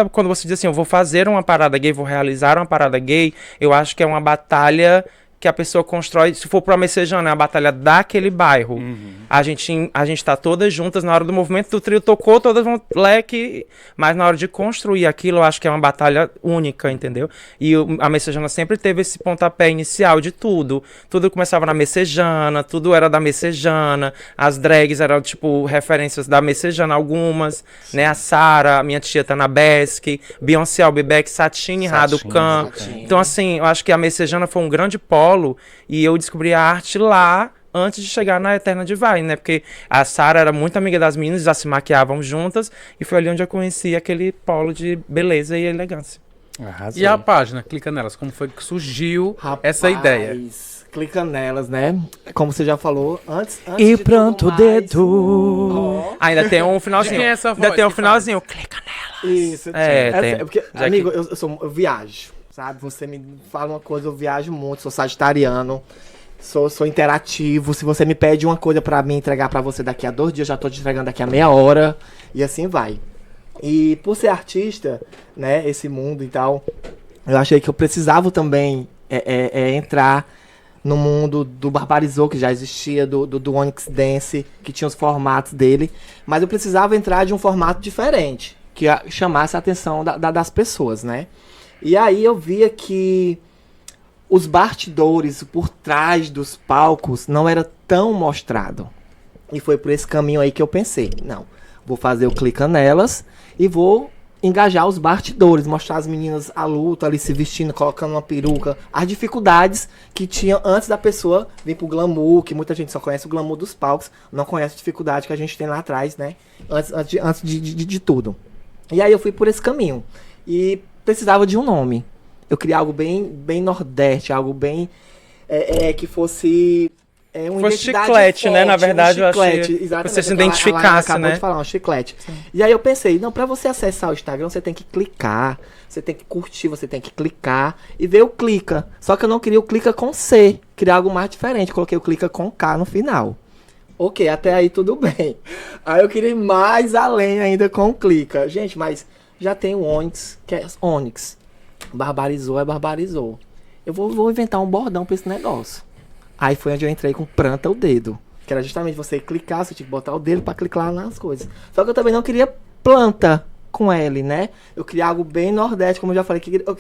E: quando você diz assim, eu vou fazer uma parada gay, vou realizar uma parada gay, eu acho que é uma batalha que a pessoa constrói, se for pra Messejana, é a batalha daquele bairro. A gente tá todas juntas, na hora do movimento do trio tocou, todas vão leque, mas na hora de construir aquilo, eu acho que é uma batalha única, entendeu? E a Messejana sempre teve esse pontapé inicial de tudo. Tudo começava na Messejana, tudo era da Messejana, as drags eram, tipo, referências da Messejana, algumas, né? A Sara, a minha tia tá na Besk, Beyoncé, Albeck, Satine, Raducan. Então, assim, eu acho que a Messejana foi um grande polo e eu descobri a arte lá antes de chegar na Eterna Divine, né? Porque a Sara era muito amiga das meninas, já se maquiavam juntas e foi ali onde eu conheci aquele polo de beleza e elegância.
B: Arrasou.
A: E a página, clica nelas, como foi que surgiu essa ideia?
F: Clica nelas, né? Como você já falou, antes
B: E
F: de
B: pronto,
F: tudo mais-
B: dedo.
E: Ainda tem um finalzinho.
A: De quem é essa
E: Ainda
A: voz
E: tem um
A: que
E: finalzinho. Clica nela.
F: Isso,
E: tem.
F: porque,
E: Já
F: amigo,
E: que-
F: eu viajo, sabe? Você me fala uma coisa, eu viajo muito, sou sagitariano. Sou interativo. Se você me pede uma coisa pra mim entregar pra você daqui a 2 dias, eu já tô te entregando daqui a meia hora. E assim vai. E por ser artista, né, esse mundo e tal, eu achei que eu precisava também entrar no mundo do Barbarizou, que já existia, do Onyx Dance, que tinha os formatos dele. Mas eu precisava entrar de um formato diferente, que chamasse a atenção das pessoas, né? E aí eu via que os bastidores por trás dos palcos não era tão mostrado. E foi por esse caminho aí que eu pensei, não, vou fazer o Clica Nelas e vou engajar os bastidores, mostrar as meninas a luta ali se vestindo, colocando uma peruca, as dificuldades que tinham antes da pessoa vir pro glamour, que muita gente só conhece o glamour dos palcos, não conhece a dificuldade que a gente tem lá atrás, né? Antes de tudo. E aí eu fui por esse caminho. E precisava de um nome. Eu queria algo bem nordeste, algo bem que fosse uma
E: Fosse
F: identidade
E: chiclete,
F: forte,
E: né? Na verdade, eu achei
F: exatamente,
E: você se
F: ela
E: identificasse,
F: acabou
E: né?
F: de falar, um chiclete. Sim. E aí eu pensei, não, pra você acessar o Instagram, você tem que clicar, você tem que curtir, você tem que clicar e ver o Clica. Só que eu não queria o Clica com C, queria algo mais diferente, coloquei o Clica com K no final. Ok, até aí tudo bem. Aí eu queria ir mais além ainda com o Clica. Gente, mas já tem o Onyx, que é Onyx. Barbarizou é barbarizou. Eu vou inventar um bordão pra esse negócio. Aí foi onde eu entrei com planta o dedo. Que era justamente você clicar, você tinha que botar o dedo pra clicar nas coisas. Só que eu também não queria planta com L, né? Eu queria algo bem nordeste, como eu já falei. Eu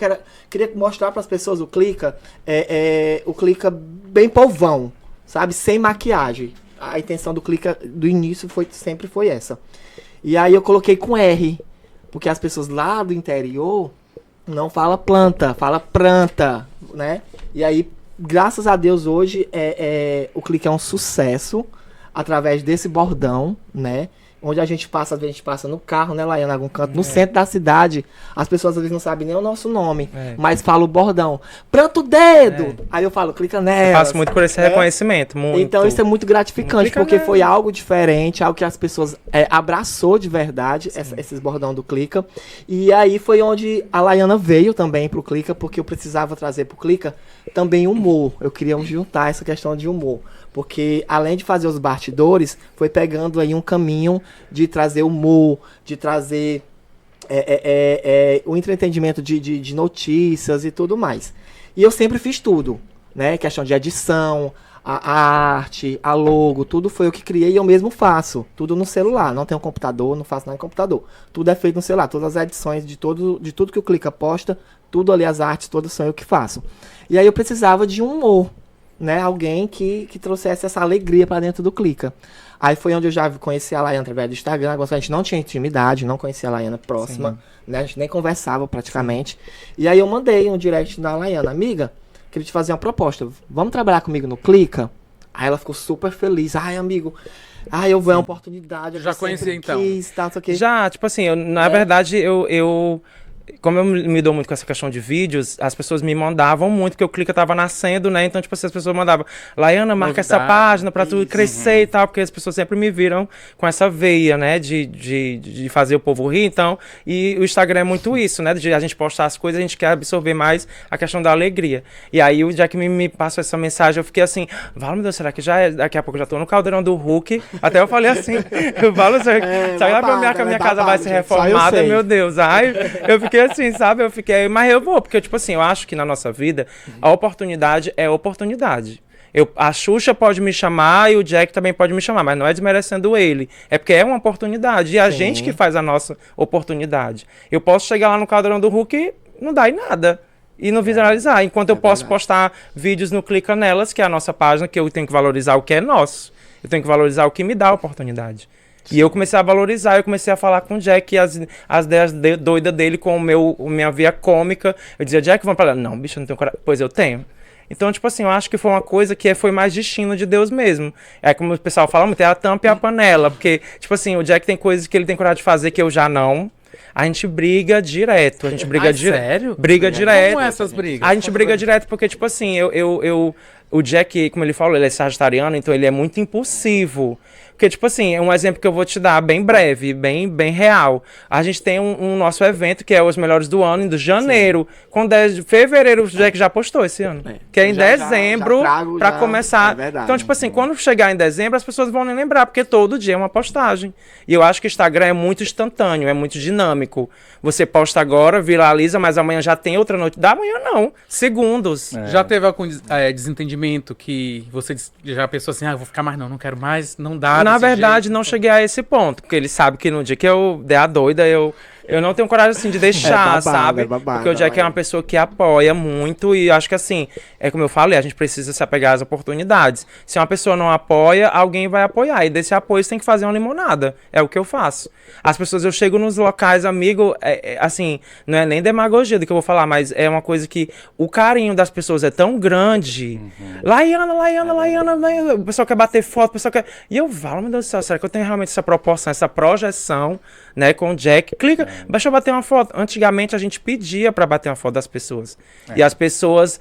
F: queria mostrar pras pessoas o Clica bem povão, sabe? Sem maquiagem. A intenção do Clica do início sempre foi essa. E aí eu coloquei com R. Porque as pessoas lá do interior não falam planta, fala planta, né? E aí, graças a Deus, hoje o Clique é um sucesso através desse bordão, né? Onde a gente passa, às vezes a gente passa no carro, né, Laiana, em algum canto, no centro da cidade, as pessoas às vezes não sabem nem o nosso nome, mas falam o bordão. Planta o dedo! Aí eu falo, clica nela.
E: Eu faço muito por esse reconhecimento, muito.
F: Então isso é muito gratificante, porque foi algo diferente, algo que as pessoas abraçou de verdade, esses bordão do Clica. E aí foi onde a Laiana veio também pro Clica, porque eu precisava trazer pro Clica também humor. Eu queria juntar essa questão de humor. Porque além de fazer os bastidores, foi pegando aí um caminho de trazer humor, de trazer o entretenimento de notícias e tudo mais. E eu sempre fiz tudo, né? Questão de edição, a arte, a logo, tudo foi eu que criei e eu mesmo faço. Tudo no celular, não tenho computador, não faço nada em computador. Tudo é feito no celular, todas as edições de tudo que o Clica posta, tudo ali, as artes, todas são eu que faço. E aí eu precisava de um humor, né, alguém que trouxesse essa alegria pra dentro do Clica. Aí foi onde eu já conheci a Laiana através do Instagram. Agora a gente não tinha intimidade, não conhecia a Laiana próxima, né? A gente nem conversava praticamente. E aí eu mandei um direct da Laiana, amiga, queria te fazer uma proposta. Vamos trabalhar comigo no Clica? Aí ela ficou super feliz. Ai, amigo, eu vou uma oportunidade.
A: Já conheci então.
F: Já,
E: tipo assim, na verdade, como eu me dou muito com essa questão de vídeos, as pessoas me mandavam muito, porque o Clica tava nascendo, né? Então, tipo assim, as pessoas mandavam, Laiana, marca essa página pra tu crescer e tal, porque as pessoas sempre me viram com essa veia, né? De fazer o povo rir, então. E o Instagram é muito isso, né? De a gente postar as coisas, a gente quer absorver mais a questão da alegria. E aí, o Jack me passou essa mensagem, eu fiquei assim, meu Deus, será que daqui a pouco eu já tô no caldeirão do Hulk? Até eu falei assim, será que a minha casa vai ser reformada? Meu Deus, eu fiquei assim, sabe? Mas eu vou, porque, tipo assim, eu acho que na nossa vida, a oportunidade é oportunidade. A Xuxa pode me chamar e o Jack também pode me chamar, mas não é desmerecendo ele. É porque é uma oportunidade. E a gente que faz a nossa oportunidade. Eu posso chegar lá no Caldeirão do Hulk e não dar em nada. E não visualizar. Enquanto eu posso postar vídeos no Clica Nelas, que é a nossa página, que eu tenho que valorizar o que é nosso. Eu tenho que valorizar o que me dá a oportunidade. E eu comecei a valorizar, eu comecei a falar com o Jack as ideias doidas dele com minha via cômica. Eu dizia, Jack, vamos pra lá. Não, bicho, eu não tenho coragem. Pois eu tenho. Então, tipo assim, eu acho que foi uma coisa que foi mais destino de Deus mesmo. É como o pessoal fala muito, é a tampa e a panela. Porque, tipo assim, o Jack tem coisas que ele tem coragem de fazer que eu já não. A gente briga direto.
A: Sério?
E: Briga direto.
A: Como essas brigas?
E: A gente briga direto porque, tipo assim, o Jack, como ele falou, ele é sagitariano, então ele é muito impulsivo. Porque, tipo assim, é um exemplo que eu vou te dar bem breve, bem real. A gente tem um nosso evento que é Os Melhores do Ano, em janeiro. Com 10 de fevereiro, o Jack já postou esse ano. Que é em dezembro, pra começar.
F: É verdade.
E: Então, tipo assim, quando chegar em dezembro, as pessoas vão nem lembrar, porque todo dia é uma postagem. E eu acho que o Instagram é muito instantâneo, é muito dinâmico. Você posta agora, viraliza, mas amanhã já tem outra noite. Da manhã não, segundos.
A: Já teve algum desentendimento que você já pensou assim, eu vou ficar mais não quero mais, não dá
E: Na
A: desse
E: verdade,
A: jeito?
E: não cheguei a esse ponto, porque ele sabe que no dia que eu der a doida, eu não tenho coragem, assim, de deixar,
F: babado,
E: sabe?
F: é babado,
E: Porque o Jack é uma pessoa que apoia muito e acho que, assim, é como eu falei, a gente precisa se apegar às oportunidades. Se uma pessoa não apoia, alguém vai apoiar. E desse apoio você tem que fazer uma limonada. É o que eu faço. As pessoas, eu chego nos locais, amigo, assim, não é nem demagogia do que eu vou falar, mas é uma coisa que o carinho das pessoas é tão grande. Laiana, o pessoal quer bater foto, o pessoal quer... E eu falo, meu Deus do céu, será que eu tenho realmente essa proporção, essa projeção, né, com o Jack? Clica, deixa eu bater uma foto. Antigamente a gente pedia pra bater uma foto das pessoas. E as pessoas...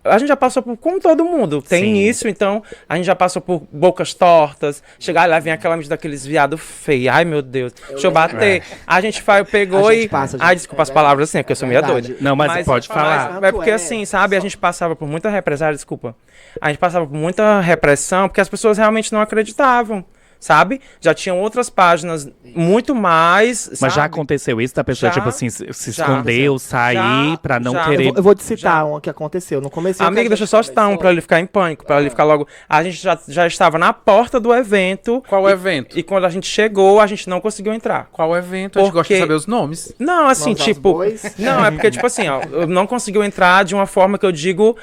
E: A gente já passou por, como todo mundo, tem isso, então a gente já passou por bocas tortas, chegar lá, vem aquela medida daqueles viado feio, ai meu Deus, deixa eu bater. A gente pegou e... Ai, desculpa as palavras assim, porque eu sou meio doida.
B: Não, mas pode falar.
E: É porque assim, sabe, a gente passava por muita represália, desculpa. A gente passava por muita repressão, porque as pessoas realmente não acreditavam. Sabe? Já tinham outras páginas muito mais.
B: Mas
E: sabe?
B: já aconteceu isso da pessoa,
E: Já.
B: tipo assim, se escondeu, sair pra não querer.
F: Eu vou te citar uma que aconteceu. No começo.
E: Amiga, deixa eu só citar um pra ele ficar em pânico, pra ele ficar logo. A gente já estava na porta do evento.
A: Qual evento?
E: E quando a gente chegou, a gente não conseguiu entrar.
A: Qual evento? A gente gosta de saber os nomes.
E: Não, assim,
F: Nós aos
E: tipo.
F: bois.
E: Não, é porque, tipo assim, ó, eu não conseguiu entrar de uma forma que eu digo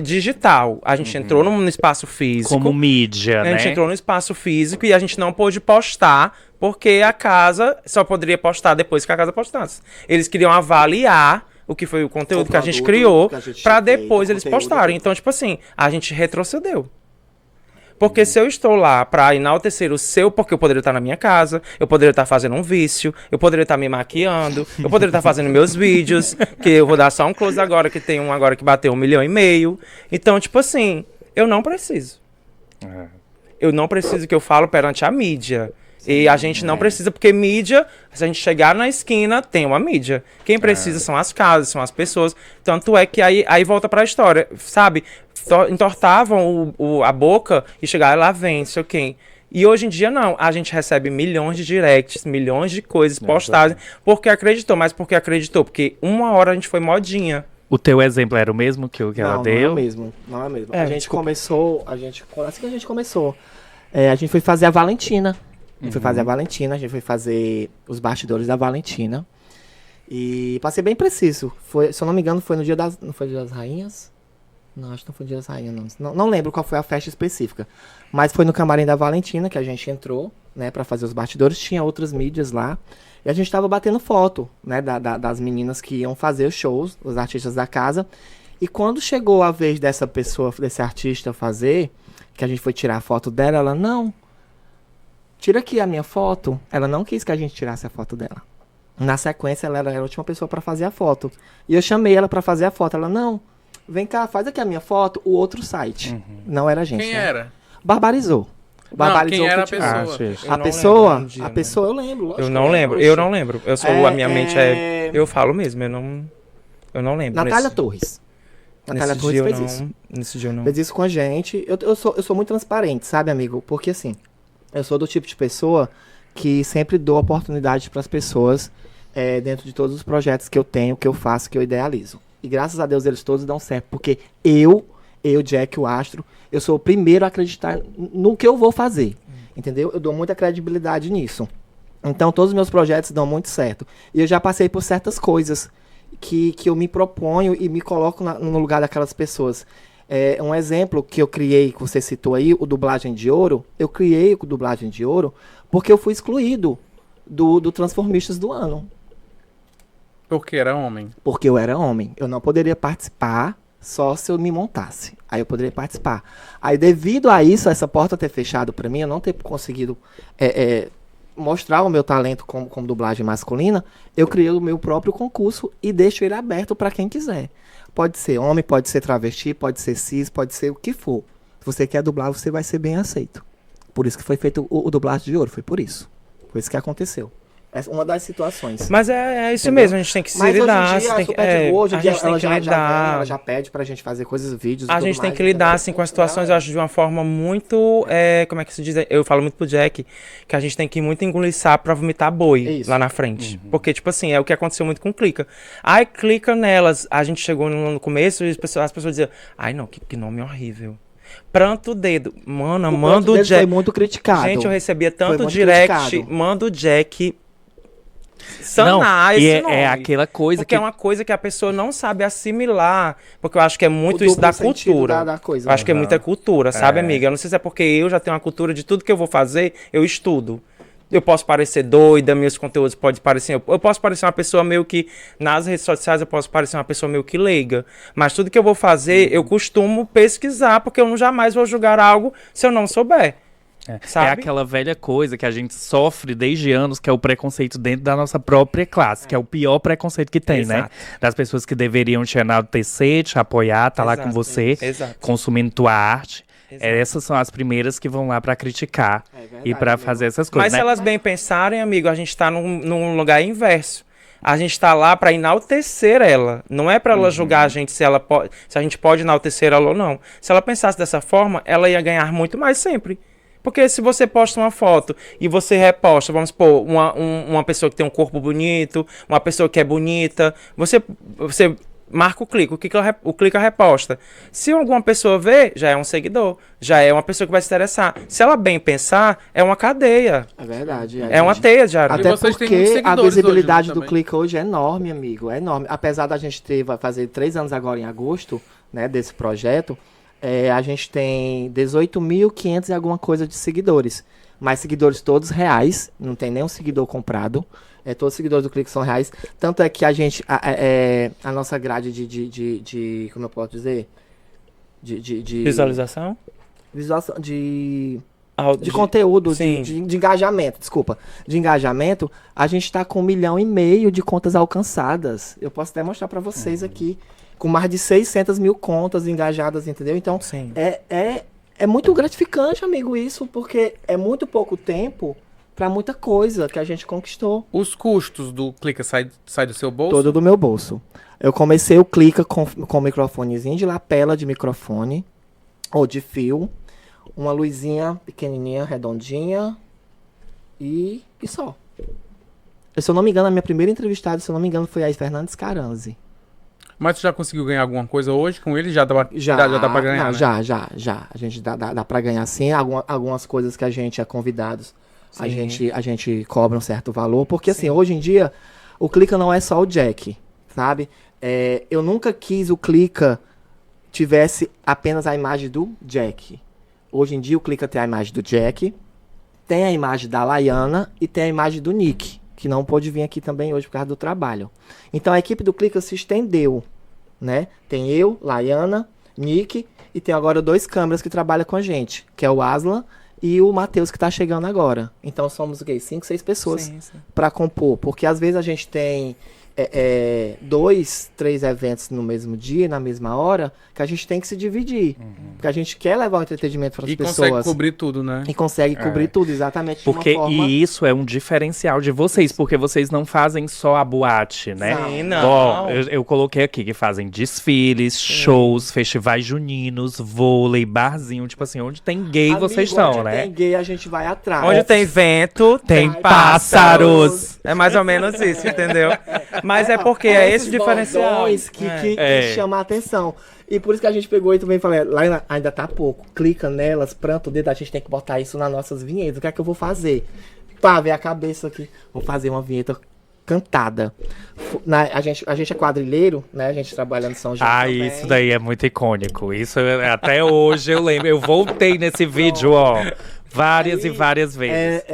E: digital. A gente entrou no espaço físico.
B: Como mídia,
E: A
B: né?
E: gente entrou no espaço físico e a gente não pôde postar, porque a casa só poderia postar depois que a casa postasse. Eles queriam avaliar o que foi o conteúdo que a gente criou pra depois eles postarem. Então, tipo assim, a gente retrocedeu. Porque se eu estou lá pra enaltecer o seu, porque eu poderia estar na minha casa, eu poderia estar fazendo um vício, eu poderia estar me maquiando, eu poderia estar fazendo meus vídeos, que eu vou dar só um close agora, que tem um agora que bateu 1,5 milhão. Então, tipo assim, eu não preciso. Eu não preciso que eu falo perante a mídia. E a gente não precisa, porque mídia, se a gente chegar na esquina, tem uma mídia. Quem precisa são as casas, são as pessoas. Tanto é que aí volta pra história, sabe? Entortavam a boca e chegaram lá, vem, não sei o quê. E hoje em dia não, a gente recebe milhões de directs, milhões de coisas, postagens, porque acreditou, mas porque acreditou, porque uma hora a gente foi modinha.
B: O teu exemplo era o mesmo que o que ela deu?
F: Não é o mesmo, não é o mesmo. A gente começou, assim que a gente começou, a gente foi fazer a Valentina. A gente foi fazer a Valentina, a gente foi fazer os bastidores da Valentina. E pra ser bem preciso, foi, se eu não me engano, foi no dia das... Não foi dia das rainhas? Não, acho que não foi dia das rainhas, não. Não lembro qual foi a festa específica. Mas foi no camarim da Valentina que a gente entrou, né, pra fazer os bastidores. Tinha outras mídias lá. E a gente tava batendo foto, né, das meninas que iam fazer os shows, os artistas da casa. E quando chegou a vez dessa pessoa, desse artista fazer, que a gente foi tirar a foto dela, ela, não, tira aqui a minha foto. Ela não quis que a gente tirasse a foto dela. Na sequência, ela era a última pessoa pra fazer a foto. E eu chamei ela pra fazer a foto. Ela, não, vem cá, faz aqui a minha foto, o outro site. Não era a gente,
A: Quem
F: né?
A: era?
F: Barbarizou. Barbarizou.
A: quem era a
F: que eu-
A: pessoa?
F: A pessoa, eu lembro. lógico
E: Eu
F: que
E: não lembro, eu não lembro. Eu sou, a minha mente eu falo mesmo, eu não lembro.
F: Natália Torres. Natália
E: Nesse
F: Torres
E: dia eu
F: fez
E: não,
F: isso.
E: nesse dia eu não.
F: Fez isso com a gente. Eu sou muito transparente, sabe, amigo? Porque assim, eu sou do tipo de pessoa que sempre dou oportunidade para as pessoas dentro de todos os projetos que eu tenho, que eu faço, que eu idealizo. E graças a Deus eles todos dão certo. Porque eu, Jack, o Astro, eu sou o primeiro a acreditar no que eu vou fazer. Entendeu? Eu dou muita credibilidade nisso. Então todos os meus projetos dão muito certo. E eu já passei por certas coisas que eu me proponho e me coloco no lugar daquelas pessoas. Um exemplo que eu criei, que você citou aí, o Dublagem de Ouro. Eu criei o Dublagem de Ouro porque eu fui excluído do Transformistas do ano.
A: Porque era homem.
F: Porque eu era homem. Eu não poderia participar só se eu me montasse. Aí eu poderia participar. Aí devido a isso, essa porta ter fechado pra mim, eu não ter conseguido mostrar o meu talento como dublagem masculina, eu criei o meu próprio concurso e deixo ele aberto pra quem quiser. Pode ser homem, pode ser travesti, pode ser cis, pode ser o que for. Se você quer dublar, você vai ser bem aceito. Por isso que foi feito o dublagem de ouro, foi por isso. Foi isso que aconteceu. Essa é uma das situações.
E: Mas é isso
F: Entendeu?
E: mesmo, a gente tem que se
F: Mas
E: lidar.
F: hoje em dia,
E: tem
F: a
E: que,
F: Super de Boa, hoje em
E: a
F: dia
E: gente tem
F: ela
E: que
F: já vem,
E: lidar.
F: ela já pede pra gente fazer coisas, vídeos e
E: A
F: tudo
E: gente tem
F: mais,
E: que lidar,
F: entendeu?
E: assim, com as situações, eu acho, de uma forma muito... como é que se diz? Eu falo muito pro Jack, que a gente tem que muito engolir sapo pra vomitar boi
F: Isso.
E: lá na frente. Porque, tipo assim, é o que aconteceu muito com o Clica. Ai, clica nelas. A gente chegou no começo e as pessoas diziam, ai, não, que nome horrível. Pranto dedo. Mano, manda o
F: Foi
E: Jack...
F: muito criticado.
E: Gente, eu recebia tanto
F: muito
E: direct,
F: criticado.
E: manda o Jack...
B: Não,
E: sanar
B: e
E: esse
B: é
E: nome.
B: aquela coisa
E: Porque
B: que...
E: é uma coisa que a pessoa não sabe assimilar. Porque eu acho que é muito
F: O
E: isso da
F: duplo sentido
E: cultura.
F: da coisa,
E: eu acho que é
B: né?
E: muita cultura, sabe, amiga? Eu não sei se é porque eu já tenho uma cultura de tudo que eu vou fazer, eu estudo. Eu posso parecer doida, meus conteúdos podem parecer... Eu posso parecer uma pessoa meio que... Nas redes sociais eu posso parecer uma pessoa meio que leiga. Mas tudo que eu vou fazer, eu costumo pesquisar, porque eu jamais vou julgar algo se eu não souber.
B: É
E: Sabe?
B: aquela velha coisa que a gente sofre desde anos, que é o preconceito dentro da nossa própria classe, que é o pior preconceito que tem, né?
E: Exato.
B: Das pessoas que deveriam te enaltecer, te apoiar, tá lá com
E: Exato,
B: você,
E: exato.
B: consumindo tua arte.
E: Exato.
B: Essas são as primeiras que vão lá pra criticar
F: verdade,
B: e pra
F: amigo.
B: fazer essas
E: Mas
B: coisas,
E: se
B: né?
E: elas bem pensarem, amigo, a gente tá num lugar inverso. A gente tá lá pra enaltecer ela. Não é pra ela julgar a gente se a gente pode enaltecer ela ou não. Se ela pensasse dessa forma, ela ia ganhar muito mais sempre. Porque se você posta uma foto e você reposta, vamos supor, uma pessoa que tem um corpo bonito, uma pessoa que é bonita, você marca o clica reposta. Se alguma pessoa vê, já é um seguidor, já é uma pessoa que vai se interessar. Se ela bem pensar, é uma cadeia,
F: É verdade.
E: é uma teia de aranha.
F: Até
A: vocês têm muitos
F: porque a
A: seguidores
F: visibilidade
A: hoje,
F: do
A: né,
F: Clica hoje é enorme, amigo. É enorme. Apesar da gente vai fazer 3 anos agora em agosto, né, desse projeto, a gente tem 18.500 e alguma coisa de seguidores. Mas seguidores todos reais, não tem nenhum seguidor comprado. Todos os seguidores do Clique são reais. Tanto é que a gente, a nossa grade de como eu posso dizer? De
E: Visualização?
F: visualização, de
E: De
F: conteúdo,
E: sim.
F: de engajamento, desculpa. De engajamento, a gente tá com 1,5 milhão de contas alcançadas. Eu posso até mostrar pra vocês aqui. Com mais de 600 mil contas engajadas, entendeu? Então,
E: Sim.
F: é muito gratificante, amigo, isso, porque é muito pouco tempo pra muita coisa que a gente conquistou.
A: Os custos do Clica sai do seu bolso?
F: Todo do meu bolso. Eu comecei o Clica com microfonezinho de lapela de microfone, ou de fio, uma luzinha pequenininha, redondinha, e só. Se eu não me engano, a minha primeira entrevistada, se eu não me engano, foi a Fernandes Caranzi.
A: Mas tu já conseguiu ganhar alguma coisa hoje com ele? Já dá pra ganhar,
F: não,
A: né?
F: já. A gente dá pra ganhar sim. Algumas coisas que a gente é convidados, a gente cobra um certo valor. Porque assim, hoje em dia, o Clica não é só o Jack, sabe? Eu nunca quis o Clica tivesse apenas a imagem do Jack. Hoje em dia o Clica tem a imagem do Jack, tem a imagem da Laiana e tem a imagem do Nick, que não pôde vir aqui também hoje por causa do trabalho. Então a equipe do Clica se estendeu, né? Tem eu, Laiana, Nick, e tem agora 2 câmeras que trabalham com a gente, que é o Aslan e o Matheus, que tá chegando agora. Então somos o quê? 5, 6 pessoas
E: Sim.
F: para compor, porque às vezes a gente tem 2, 3 eventos no mesmo dia, na mesma hora, que a gente tem que se dividir. Porque a gente quer levar o entretenimento para as
A: E
F: pessoas.
A: consegue cobrir tudo, né?
F: E consegue cobrir tudo, exatamente.
B: Porque
F: de uma forma...
B: e isso é um diferencial de vocês, porque vocês não fazem só a boate, né?
E: Sim, não.
B: Ó, eu coloquei aqui que fazem desfiles, shows, festivais juninos, vôlei, barzinho, tipo assim, onde tem gay
F: Amigo,
B: vocês estão,
F: onde
B: né?
F: tem gay, a gente vai atrás.
E: Onde tem vento,
B: Tem
F: Vai,
B: pássaros.
E: É mais ou menos isso, entendeu? Mas é porque é esse o
F: esses
E: diferencial.
F: bordões que
B: É.
F: chama a atenção. E por isso que a gente pegou e também falei, lá ainda tá pouco. Clica nelas, pranto o dedo, a gente tem que botar isso nas nossas vinhetas. O que é que eu vou fazer? Pá, ver a cabeça aqui. Vou fazer uma vinheta cantada. A gente é quadrilheiro, né? A gente trabalha no São João.
B: Ah,
F: também.
B: isso daí é muito icônico. Isso até hoje eu lembro. Eu voltei nesse vídeo, ó. Várias e várias vezes.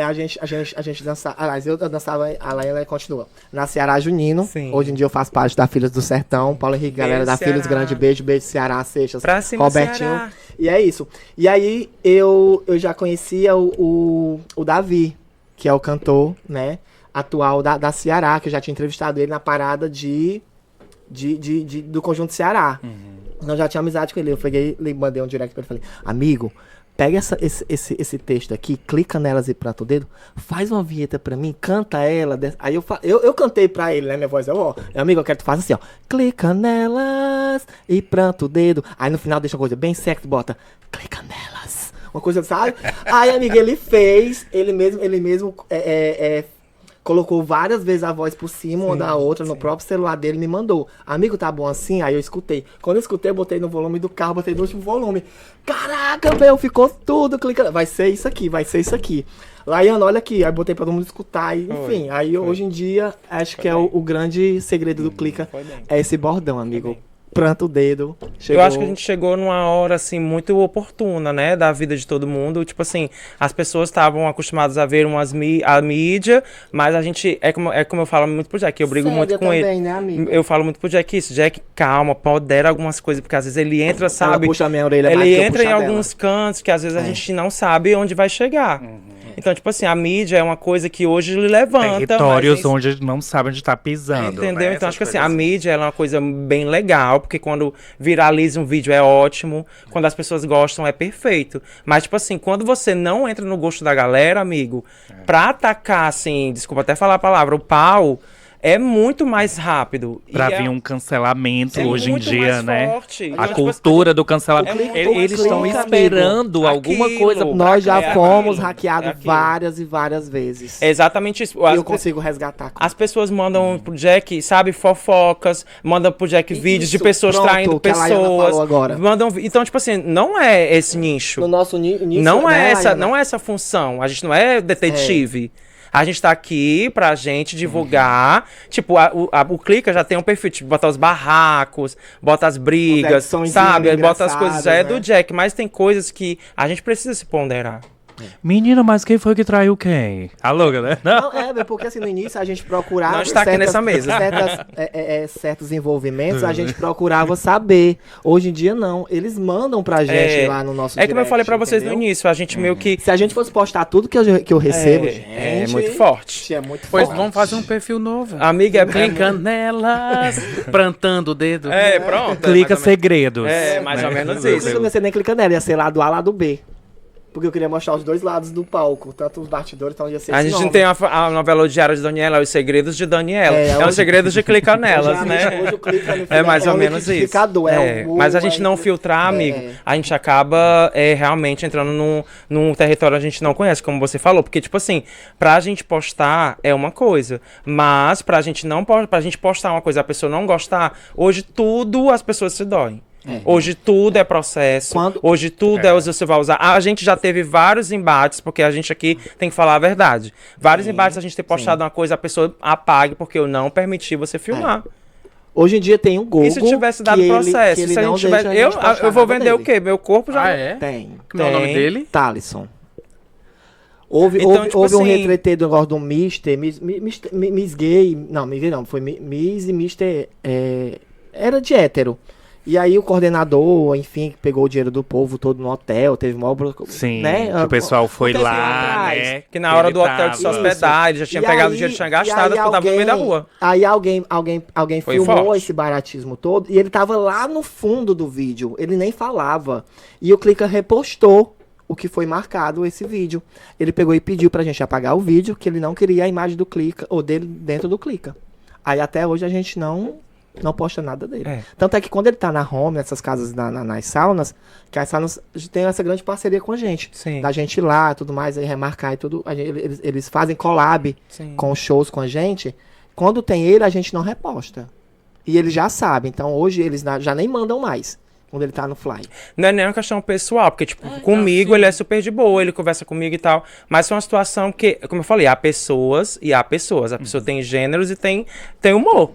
F: A gente dançava. Aliás, eu dançava, a Laila continua. Na Ceará Junino.
E: Sim.
F: Hoje em dia eu faço parte da Filhos do Sertão. Paulo Henrique, galera
E: Beijo,
F: da Filhos,
E: Ceará.
F: grande beijo, Ceará, Seixas,
E: Pra cima,
F: Robertinho.
E: Ceará.
F: E é isso. E aí eu já conhecia o Davi, que é o cantor, né? Atual da Ceará, que eu já tinha entrevistado ele na parada do Conjunto Ceará. Então eu já tinha amizade com ele. Eu peguei, mandei um direct pra ele e falei, amigo, pega esse texto aqui, clica nelas e planta o dedo, faz uma vinheta pra mim, canta ela. Aí eu cantei pra ele, né? Minha voz é, ó, meu amigo, eu quero que tu faça assim, ó. Clica nelas e planta o dedo. Aí no final deixa uma coisa bem sexy, bota, clica nelas. Uma coisa, sabe? Aí, amigo, ele mesmo colocou várias vezes a voz por cima, uma da outra, no próprio celular dele, me mandou. Amigo, tá bom assim? Aí eu escutei. Quando eu escutei, eu botei no volume do carro, botei no último volume. Caraca, velho, ficou tudo clicando. Vai ser isso aqui, vai ser isso aqui. Laiana, olha aqui. Aí botei pra todo mundo escutar. E, enfim, hoje em dia, acho que é o grande segredo do Clica. É esse bordão, amigo. Planta o dedo.
E: Eu acho que a gente chegou numa hora, assim, muito oportuna, né? Da vida de todo mundo. Tipo assim, as pessoas estavam acostumadas a ver a mídia, mas a gente... É como eu falo muito pro Jack, eu brigo muito com
F: também,
E: ele.
F: Né, amigo?
E: Eu falo muito pro Jack isso. Jack, calma, pondera algumas coisas, porque às vezes ele entra, sabe?
F: Ela puxa a minha orelha mais
E: ele
F: que eu
E: entra em
F: puxar
E: alguns cantos que às vezes a gente não sabe onde vai chegar. Então, tipo assim, a mídia é uma coisa que hoje ele levanta.
B: Territórios onde não sabe onde tá pisando.
E: Entendeu?
B: Né?
E: Então, acho que assim, a mídia ela é uma coisa bem legal, porque quando viraliza um vídeo é ótimo, quando as pessoas gostam é perfeito. Mas, tipo assim, quando você não entra no gosto da galera, amigo, pra atacar, assim, desculpa até falar a palavra, o pau, é muito mais rápido.
B: Pra vir um cancelamento hoje em dia, né?
E: Forte.
B: A
E: Então,
B: cultura do cancelamento. Eles estão
F: clica,
B: esperando alguma
E: Aquilo.
B: coisa.
F: Nós já fomos
E: aquilo,
F: hackeados
E: aquilo.
F: várias e várias vezes.
E: É exatamente isso.
F: E eu consigo resgatar.
E: As pessoas mandam pro Jack, sabe, fofocas, mandam pro Jack vídeos de
F: Isso,
E: pessoas
F: pronto,
E: traindo
F: que a Laiana
E: pessoas.
F: falou agora.
E: Então, tipo assim, não é esse nicho.
F: No nosso nicho,
E: Não é
F: né,
E: essa,
F: Laiana?
E: não é essa função. A gente não é detetive. A gente tá aqui pra gente divulgar. Tipo, o Clica já tem um perfil, tipo, bota os barracos, bota as brigas, sabe? Bota as coisas, já é do Jack, mas tem coisas que a gente precisa se ponderar.
B: Menina, mas quem foi que traiu quem? Alô, galera?
F: Não, porque assim, no início a gente procurava...
E: Não está aqui nessa mesa.
F: Certos envolvimentos, a gente procurava saber. Hoje em dia, não. Eles mandam pra gente lá no nosso
E: É como eu
F: direct,
E: falei pra vocês
F: entendeu?
E: no início, a gente meio que...
F: Se a gente fosse postar tudo que eu recebo,
E: É
F: gente,
E: muito forte.
F: É muito
A: Pois
F: forte.
A: vamos fazer um perfil novo.
E: Amiga, é
A: Clicando nelas, plantando o dedo.
E: pronto.
B: Clica segredos.
E: É, mais ou menos
F: Por isso
E: isso.
F: que você nem clica nela, ia ser lado A, lado B. Porque eu queria mostrar os dois lados do palco, tanto os bastidores, então ia ser
E: A
F: esse
E: gente
F: nome.
E: tem a novela Diária de Daniela, Os Segredos de Daniela. É os
F: hoje-
E: segredos de clicar nelas,
F: Hoje,
E: né?
F: hoje o clica no
E: É
F: final,
E: mais ou
F: o
E: menos isso.
F: liquidificador,
E: Mas a gente não filtrar, amigo, a gente acaba realmente entrando num território que a gente não conhece, como você falou. Porque, tipo assim, pra gente postar é uma coisa, mas pra gente postar uma coisa e a pessoa não gostar, hoje tudo as pessoas se doem. Hoje tudo é processo, hoje tudo você vai usar. A gente já teve vários embates, porque a gente aqui tem que falar a verdade. Vários embates a gente ter postado uma coisa, a pessoa apague porque eu não permiti você filmar.
F: Hoje em dia tem um Google.
E: E se tivesse dado
F: que
E: processo?
F: ele
E: Se a
F: não
E: gente
F: deixa
E: tiver,
F: a gente postar
E: eu vou
F: nada
E: vender o
F: dele.
E: quê? Meu corpo já.
A: Ah, é?
F: Tem.
A: Como é o nome
E: Tem.
A: dele?
F: Thalisson. Houve
E: Então,
F: um
E: assim-
F: retretê do negócio do Mister, Miss Gay. Não, Miss Gay não, foi Miss e Mister. Era de hétero. E aí o coordenador, enfim, pegou o dinheiro do povo todo no hotel, teve uma obra.
B: Sim,
F: né?
B: que o pessoal foi
F: Aconteceu
B: lá,
F: atrás.
B: né?
E: Que na hora
B: Ele
E: do hotel de se
B: tava-
E: hospedar, ele já tinha
F: E
E: pegado
F: aí-
E: o dinheiro que tinha
F: e
E: gastado e
F: aí
E: ficava no meio da rua.
F: Aí alguém
E: Foi
F: filmou
E: forte.
F: esse baratismo todo e ele tava lá no fundo do vídeo. Ele nem falava. E o Clica repostou o que foi marcado esse vídeo. Ele pegou e pediu pra gente apagar o vídeo, que ele não queria a imagem do Clica, ou dele dentro do Clica. Aí até hoje a gente não posta nada dele. Tanto é que quando ele tá na home, nessas casas, nas saunas, que as saunas tem essa grande parceria com a gente.
E: Sim.
F: Da gente ir lá, tudo mais, aí remarcar e tudo. Eles fazem collab com shows com a gente. Quando tem ele, a gente não reposta. E ele já sabe. Então hoje eles já nem mandam mais. Quando ele tá no fly.
E: Não é nem uma questão pessoal, porque, tipo, comigo ele é super de boa, ele conversa comigo e tal. Mas é uma situação que, como eu falei, há pessoas e há pessoas. A pessoa tem gêneros e tem humor.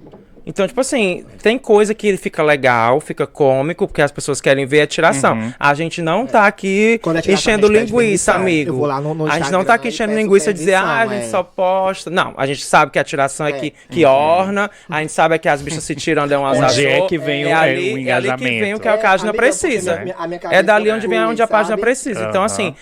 E: Então, tipo assim, tem coisa que fica legal, fica cômico, porque as pessoas querem ver a tiração. A gente não tá aqui
F: Quando é tiração,
E: enchendo
F: a gente pede
E: linguiça,
F: permissão.
E: amigo.
F: Eu vou lá no
E: a gente não
F: Instagram
E: tá aqui
F: e
E: enchendo
F: peço
E: linguiça e dizer,
F: permissão,
E: a gente só posta. Não, a gente sabe que a tiração é que orna, a gente sabe que as bichas se tiram, dão umas
B: Onde é que vem o
E: ali que
B: engajamento?
E: vem o que a página
F: amiga,
E: precisa.
F: porque a minha
E: É dali
F: cabeça
E: onde vem
F: flui,
E: onde a página
F: sabe?
E: precisa. Então,
B: Aham.
E: assim,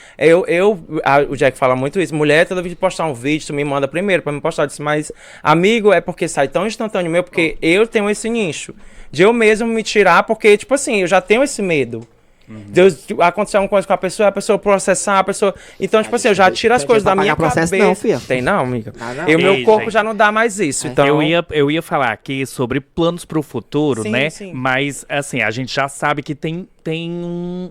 E: o Jack fala muito isso. Mulher, toda vez que postar um vídeo, tu me manda primeiro pra me postar. Eu disse, mas, amigo, é porque sai tão instantâneo meu, porque eu tenho esse nicho. De eu mesmo me tirar, porque, tipo assim, eu já tenho esse medo. Acontecer alguma coisa com a pessoa processar, a pessoa... Então, tipo assim, eu já tiro as
F: Tem
E: coisas da
F: dinheiro pra
E: minha
F: pagar
E: cabeça.
F: processo não, filha.
E: Tem não, amiga.
F: Ah, não.
E: E o meu
B: Ei,
E: corpo
B: gente.
E: já não dá mais isso, então...
B: Eu ia falar aqui sobre planos pro futuro,
E: Sim,
B: né?
E: sim.
B: Mas, assim, a gente já sabe que tem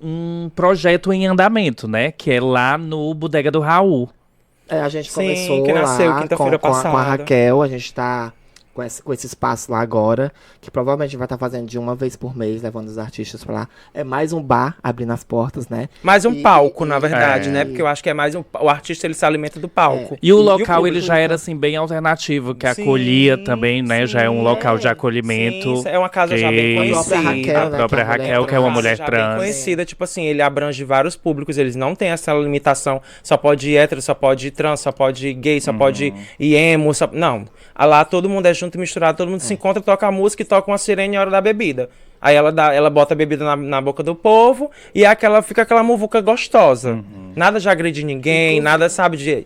B: um projeto em andamento, né? Que é lá no Bodega do Raul.
F: A gente
E: Sim,
F: começou
E: que nasceu
F: lá
E: quinta-feira
F: com a
E: passada.
F: Raquel, a gente tá com esse espaço lá agora, que provavelmente vai estar fazendo de uma vez por mês, levando os artistas pra lá. É mais um bar abrindo as portas, né?
E: Mais um
F: E-
E: palco,
F: e-
E: na verdade,
B: É.
E: né? Porque eu acho que é mais o artista, ele se alimenta do palco.
B: E o
F: E o
B: local, ele
F: público,
B: já era,
F: então?
B: assim, bem alternativo, que
E: Sim,
B: acolhia também, né? Já é um
E: sim,
B: local de acolhimento.
E: Sim, é uma casa já bem
B: gay.
F: A própria
E: conhecida.
F: Raquel,
B: A
F: né,
B: própria
F: que é uma mulher
B: Raquel, que é uma
F: trans.
B: mulher
E: já bem
B: trans.
E: conhecida, tipo assim, ele abrange vários públicos, eles não têm essa limitação, só pode ir hétero, só pode ir trans, só pode ir gay, só pode ir emo, não. Lá todo mundo é junto e misturado, todo mundo se encontra, toca a música e toca uma sirene na hora da bebida. Aí ela bota a bebida na boca do povo e fica aquela muvuca gostosa. Nada de agredir ninguém, nada, sabe,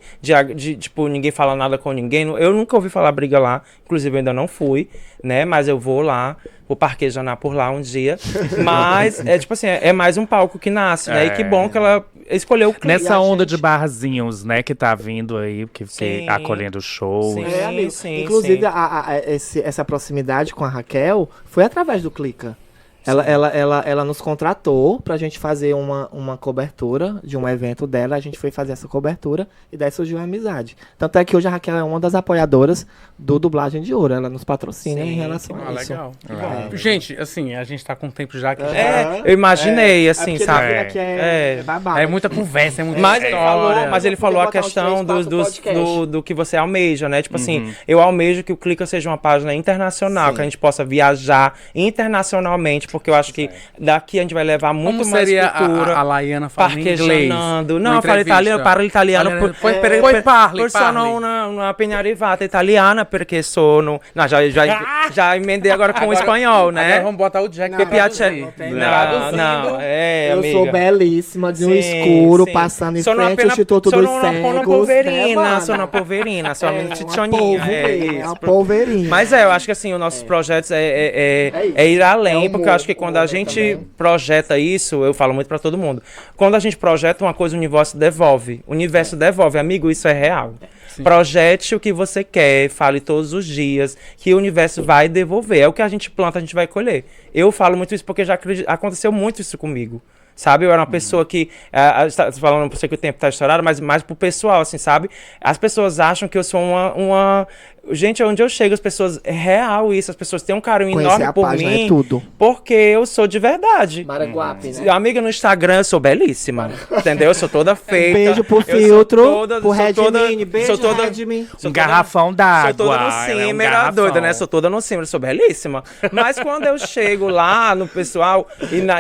E: tipo, ninguém fala nada com ninguém. Eu nunca ouvi falar briga lá, inclusive eu ainda não fui, né? Mas eu vou lá, vou parquejanar por lá um dia. Mas, tipo assim, é mais um palco que nasce, né? E que bom que ela escolheu o clipe.
B: Nessa
F: E a
B: onda
F: gente-
B: de barzinhos, né, que tá vindo aí, que
E: Sim.
B: acolhendo shows.
E: Sim.
F: Amigo.
E: sim,
F: Inclusive,
E: sim.
F: essa proximidade com a Raquel foi através do Clica. Ela nos contratou pra gente fazer uma cobertura de um evento dela. A gente foi fazer essa cobertura e daí surgiu a amizade. Tanto é que hoje a Raquel é uma das apoiadoras do Dublagem de Ouro. Ela nos patrocina em relação a isso.
A: Legal. Gente, assim, a gente tá com tempo já que
E: Eu imaginei, assim,
F: porque
E: sabe?
F: aqui é babado.
A: é muita conversa, é muita
E: Mas
A: história.
E: ele falou a
F: Podia botar uns
E: questão
F: 3, 4 podcast.
E: do que você almeja, né? Tipo assim, eu almejo que o Clica seja uma página internacional,
F: Sim.
E: que a gente possa viajar internacionalmente, porque eu acho que daqui a gente vai levar muito
A: Como
E: mais
A: seria
E: cultura.
A: a Laiana falando em inglês?
E: Parcheggiando. Não,
A: Uma
E: eu falo italiano,
A: entrevista.
E: parlo italiano.
A: Italiano.
E: Poi
A: Poi parli,
E: sono una penna arrivata italiana perché sono... Não, já emendei agora com o espanhol, né?
A: Agora vamos botar o Jack
E: Que
A: pra
E: piace...
A: traduzir.
E: Não,
F: Eu
E: amiga.
F: sou belíssima, de um
E: Sim,
F: escuro,
E: sim.
F: passando em
E: Sono
F: frente ao
E: appena-
F: Instituto
E: sono
F: dos
E: una
F: Cegos.
E: poverina,
F: né,
E: sono uma
F: mano?
E: poverina, sou uma
F: uma
E: titioninha.
F: polverinha, uma polverinha.
E: Mas eu acho que assim, os nossos projetos é ir além,
F: É
E: porque eu acho que
F: humor,
E: quando a
F: humor
E: gente
F: também.
E: projeta isso, eu falo muito pra todo mundo. Quando a gente projeta uma coisa, o universo devolve. O universo devolve, amigo, isso é real. Projete o que você quer, fale todos os dias, que o universo vai devolver. É o que a gente planta, a gente vai colher. Eu falo muito isso porque já aconteceu muito isso comigo. Sabe, eu era uma pessoa que, falando, por sei que o tempo tá estourado, mas mais pro pessoal, assim, sabe? As pessoas acham que eu sou Gente, onde eu chego, as pessoas, é real isso, as pessoas têm um carinho
F: Conhecer
E: enorme
F: a
E: por
F: página
E: mim,
F: é tudo.
E: porque eu sou de verdade.
F: Maraguape, né?
E: Amiga, no Instagram eu sou belíssima, entendeu? Eu sou toda feita.
F: Beijo pro
E: eu sou
F: filtro,
E: toda-
F: pro
E: sou toda-
F: Redmine. Beijo,
E: sou toda-
F: Redmine.
E: sou
B: Um garrafão d'água.
E: Sou toda no
B: ela é um
E: címera,
B: garrafão.
E: doida, né? Sou toda no címera, sou belíssima. Mas quando eu chego lá no pessoal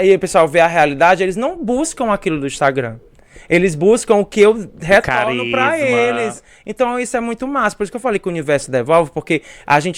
E: e o pessoal vê a realidade, eles não buscam aquilo do Instagram. Eles buscam o que eu retorno pra
B: Carisma.
E: eles. Então isso é muito massa. Por isso que eu falei que o universo devolve, porque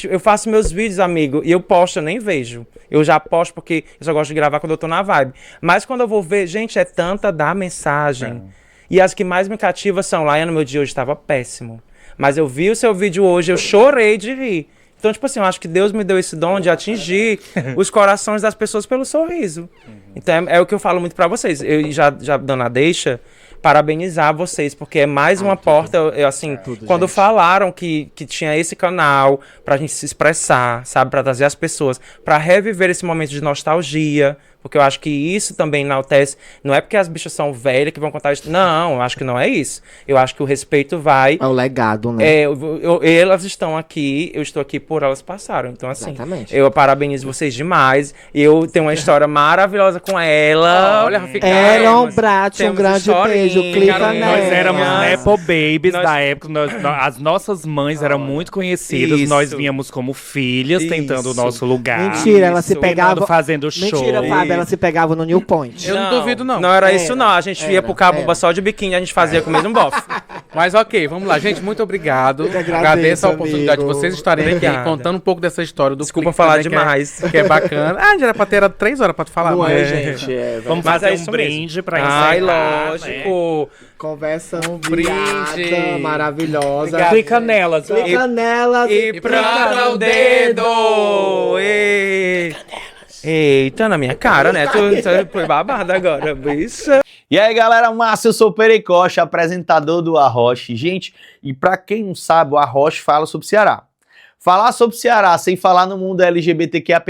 E: eu faço meus vídeos, amigo, e eu posto, eu nem vejo. Eu já posto porque eu só gosto de gravar quando eu tô na vibe. Mas quando eu vou ver, gente, é tanta da mensagem. E as que mais me cativam são, lá no meu dia hoje estava péssimo. Mas eu vi o seu vídeo hoje, eu chorei de rir. Então, tipo assim, eu acho que Deus me deu esse dom de atingir os corações das pessoas pelo sorriso. Então, é o que eu falo muito pra vocês. Eu já dando a deixa, parabenizar vocês, porque é mais uma porta, assim, quando
F: gente.
E: falaram que tinha esse canal pra gente se expressar, sabe, pra trazer as pessoas, pra reviver esse momento de nostalgia, porque eu acho que isso também enaltece, não é porque as bichas são velhas que vão contar isso, não, eu acho que não é isso. Eu acho que o respeito vai...
F: É o legado, né?
E: Elas estão aqui, eu estou aqui por elas passaram. Então, assim,
F: Exatamente.
E: eu parabenizo vocês demais. Eu tenho uma história maravilhosa com ela.
A: Olha, Rafica,
F: Aaron Brat, um
E: temos
F: grande
E: historinha,
F: beijo. Clica
E: cara,
F: nela.
B: Nós éramos
E: Nós-
B: Nepo Babies
E: nós-
B: da época. As nossas mães eram muito conhecidas.
E: Isso.
B: Nós vínhamos como filhas, tentando o
E: Isso.
B: nosso lugar.
F: Mentira, ela se
E: Isso.
F: pegava...
B: Fernando fazendo show.
F: Mentira, Fábio, ela se pegava no New Point.
A: Eu não duvido, não.
E: Não era
F: Era,
E: isso, não. A gente ia
F: era,
E: pro Cabo
F: era.
E: só de biquíni, a gente fazia com o mesmo bofe.
A: Mas ok, vamos lá. Gente, muito obrigado.
F: que agradeço,
A: Agradeço a oportunidade
F: amigo.
A: de vocês estarem aqui
E: Obrigada.
A: contando um pouco dessa história do
E: Desculpa
A: clipe
E: falar
A: também, que é-
E: demais.
A: Que é bacana. Ah, já era pra ter 3 horas pra tu falar.
F: Não
A: mas-
F: é, gente.
B: Vamos
E: Mas
B: fazer
E: é
B: um
E: isso mesmo.
B: brinde pra encerrar.
E: Ai,
B: né?
E: lógico.
F: Conversa
A: brinde.
F: fiada, maravilhosa.
E: Obrigado.
B: Clica nelas.
F: Clica nelas
E: E planta o dedo! Ei. Eita, na minha cara, né? Tu foi babado agora, bicho.
G: E aí, galera massa, eu sou o Pericocha, apresentador do Arroche. Gente, e pra quem não sabe, o Arroche fala sobre Ceará. Falar sobre Ceará sem falar no mundo LGBTQIA+,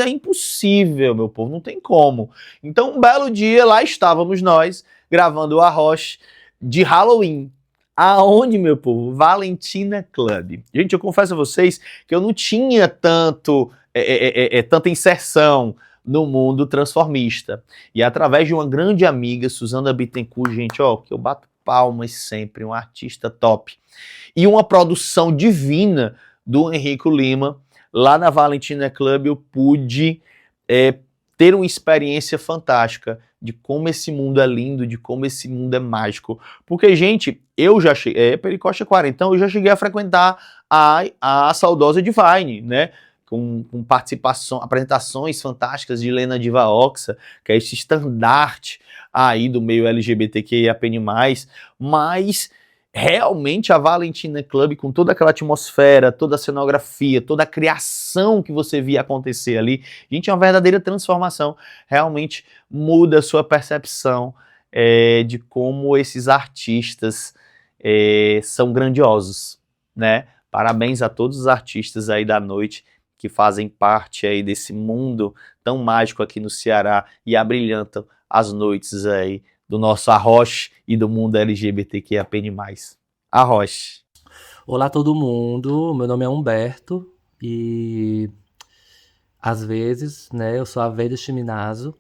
G: é impossível, meu povo, não tem como. Então, um belo dia, lá estávamos nós, gravando o Arroche de Halloween. Aonde, meu povo? Valentina Club. Gente, eu confesso a vocês que eu não tinha tanta inserção no mundo transformista. E através de uma grande amiga, Suzana Bittencourt, gente, ó, que eu bato palmas sempre, um artista top. E uma produção divina do Henrico Lima, lá na Valentina Club eu pude ter uma experiência fantástica de como esse mundo é lindo, de como esse mundo é mágico. Porque, gente, eu já cheguei, Pericocha 40, então eu já cheguei a frequentar a saudosa Divine, né? Com participação, apresentações fantásticas de Lena Diva Oxa, que é esse estandarte aí do meio LGBTQIA+, mas realmente a Valentina Club, com toda aquela atmosfera, toda a cenografia, toda a criação que você via acontecer ali, gente, é uma verdadeira transformação, realmente muda a sua percepção de como esses artistas são grandiosos, né? Parabéns a todos os artistas aí da noite que fazem parte aí desse mundo tão mágico aqui no Ceará e abrilhantam as noites aí do nosso Arroche e do mundo LGBTQIA+. Arroche.
C: Olá todo mundo, meu nome é Humberto e às vezes, né, eu sou a Veida Chiminazo.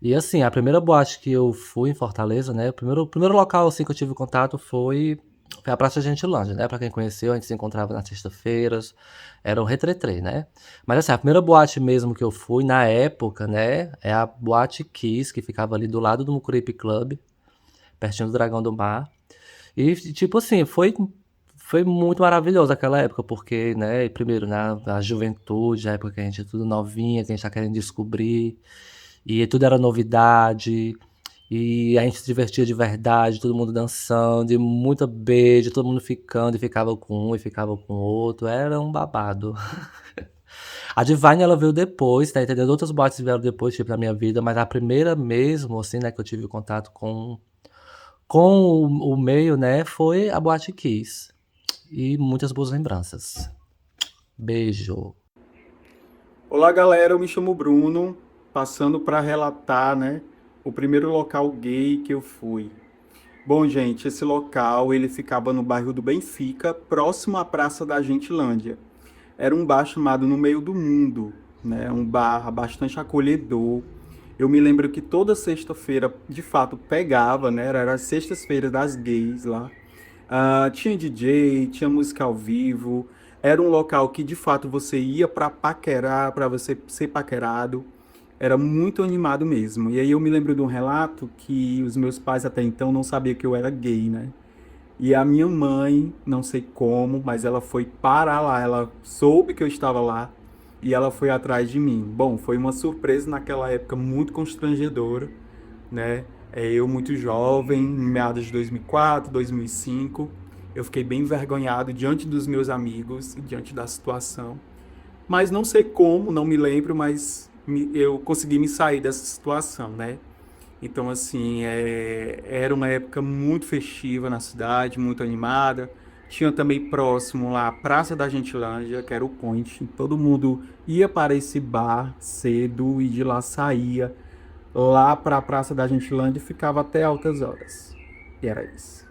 C: E assim, a primeira boate que eu fui em Fortaleza, né, o primeiro local assim que eu tive contato foi a Praça Gentilândia, né? Pra quem conheceu, a gente se encontrava nas sextas-feiras, era um retretrê, né? Mas assim, a primeira boate mesmo que eu fui na época, né, é a Boate Kiss, que ficava ali do lado do Mucuripe Club, pertinho do Dragão do Mar. E tipo assim, foi muito maravilhoso aquela época, porque, né, primeiro, né, a juventude, a época que a gente é tudo novinha, que a gente tá querendo descobrir, e tudo era novidade. E a gente se divertia de verdade, todo mundo dançando, e muita beijo, todo mundo ficando, e ficava com um, e ficava com o outro, era um babado. A Divine, ela veio depois, tá entendendo? Outras boates vieram depois, tipo, na minha vida, mas a primeira mesmo, assim, né, que eu tive contato com o meio, né, foi a Boate Kiss. E muitas boas lembranças. Beijo.
H: Olá, galera, eu me chamo Bruno, passando para relatar, né, o primeiro local gay que eu fui. Bom, gente, esse local ele ficava no bairro do Benfica, próximo à Praça da Gentilândia. Era um bar chamado No Meio do Mundo, né? Um bar bastante acolhedor. Eu me lembro que toda sexta-feira, de fato, pegava, né? Era as sextas-feiras das gays lá. Tinha DJ, tinha música ao vivo. Era um local que, de fato, você ia para paquerar, para você ser paquerado. Era muito animado mesmo. E aí eu me lembro de um relato que os meus pais até então não sabiam que eu era gay, né? E a minha mãe, não sei como, mas ela foi parar lá. Ela soube que eu estava lá e ela foi atrás de mim. Bom, foi uma surpresa naquela época muito constrangedora, né? Eu muito jovem, em meados de 2004, 2005. Eu fiquei bem envergonhado diante dos meus amigos, diante da situação. Mas não sei como, não me lembro, mas eu consegui me sair dessa situação, né? Então, assim, era uma época muito festiva na cidade, muito animada. Tinha também próximo lá a Praça da Gentilândia, que era o point. Todo mundo ia para esse bar cedo e de lá saía lá para a Praça da Gentilândia e ficava até altas horas. E era isso.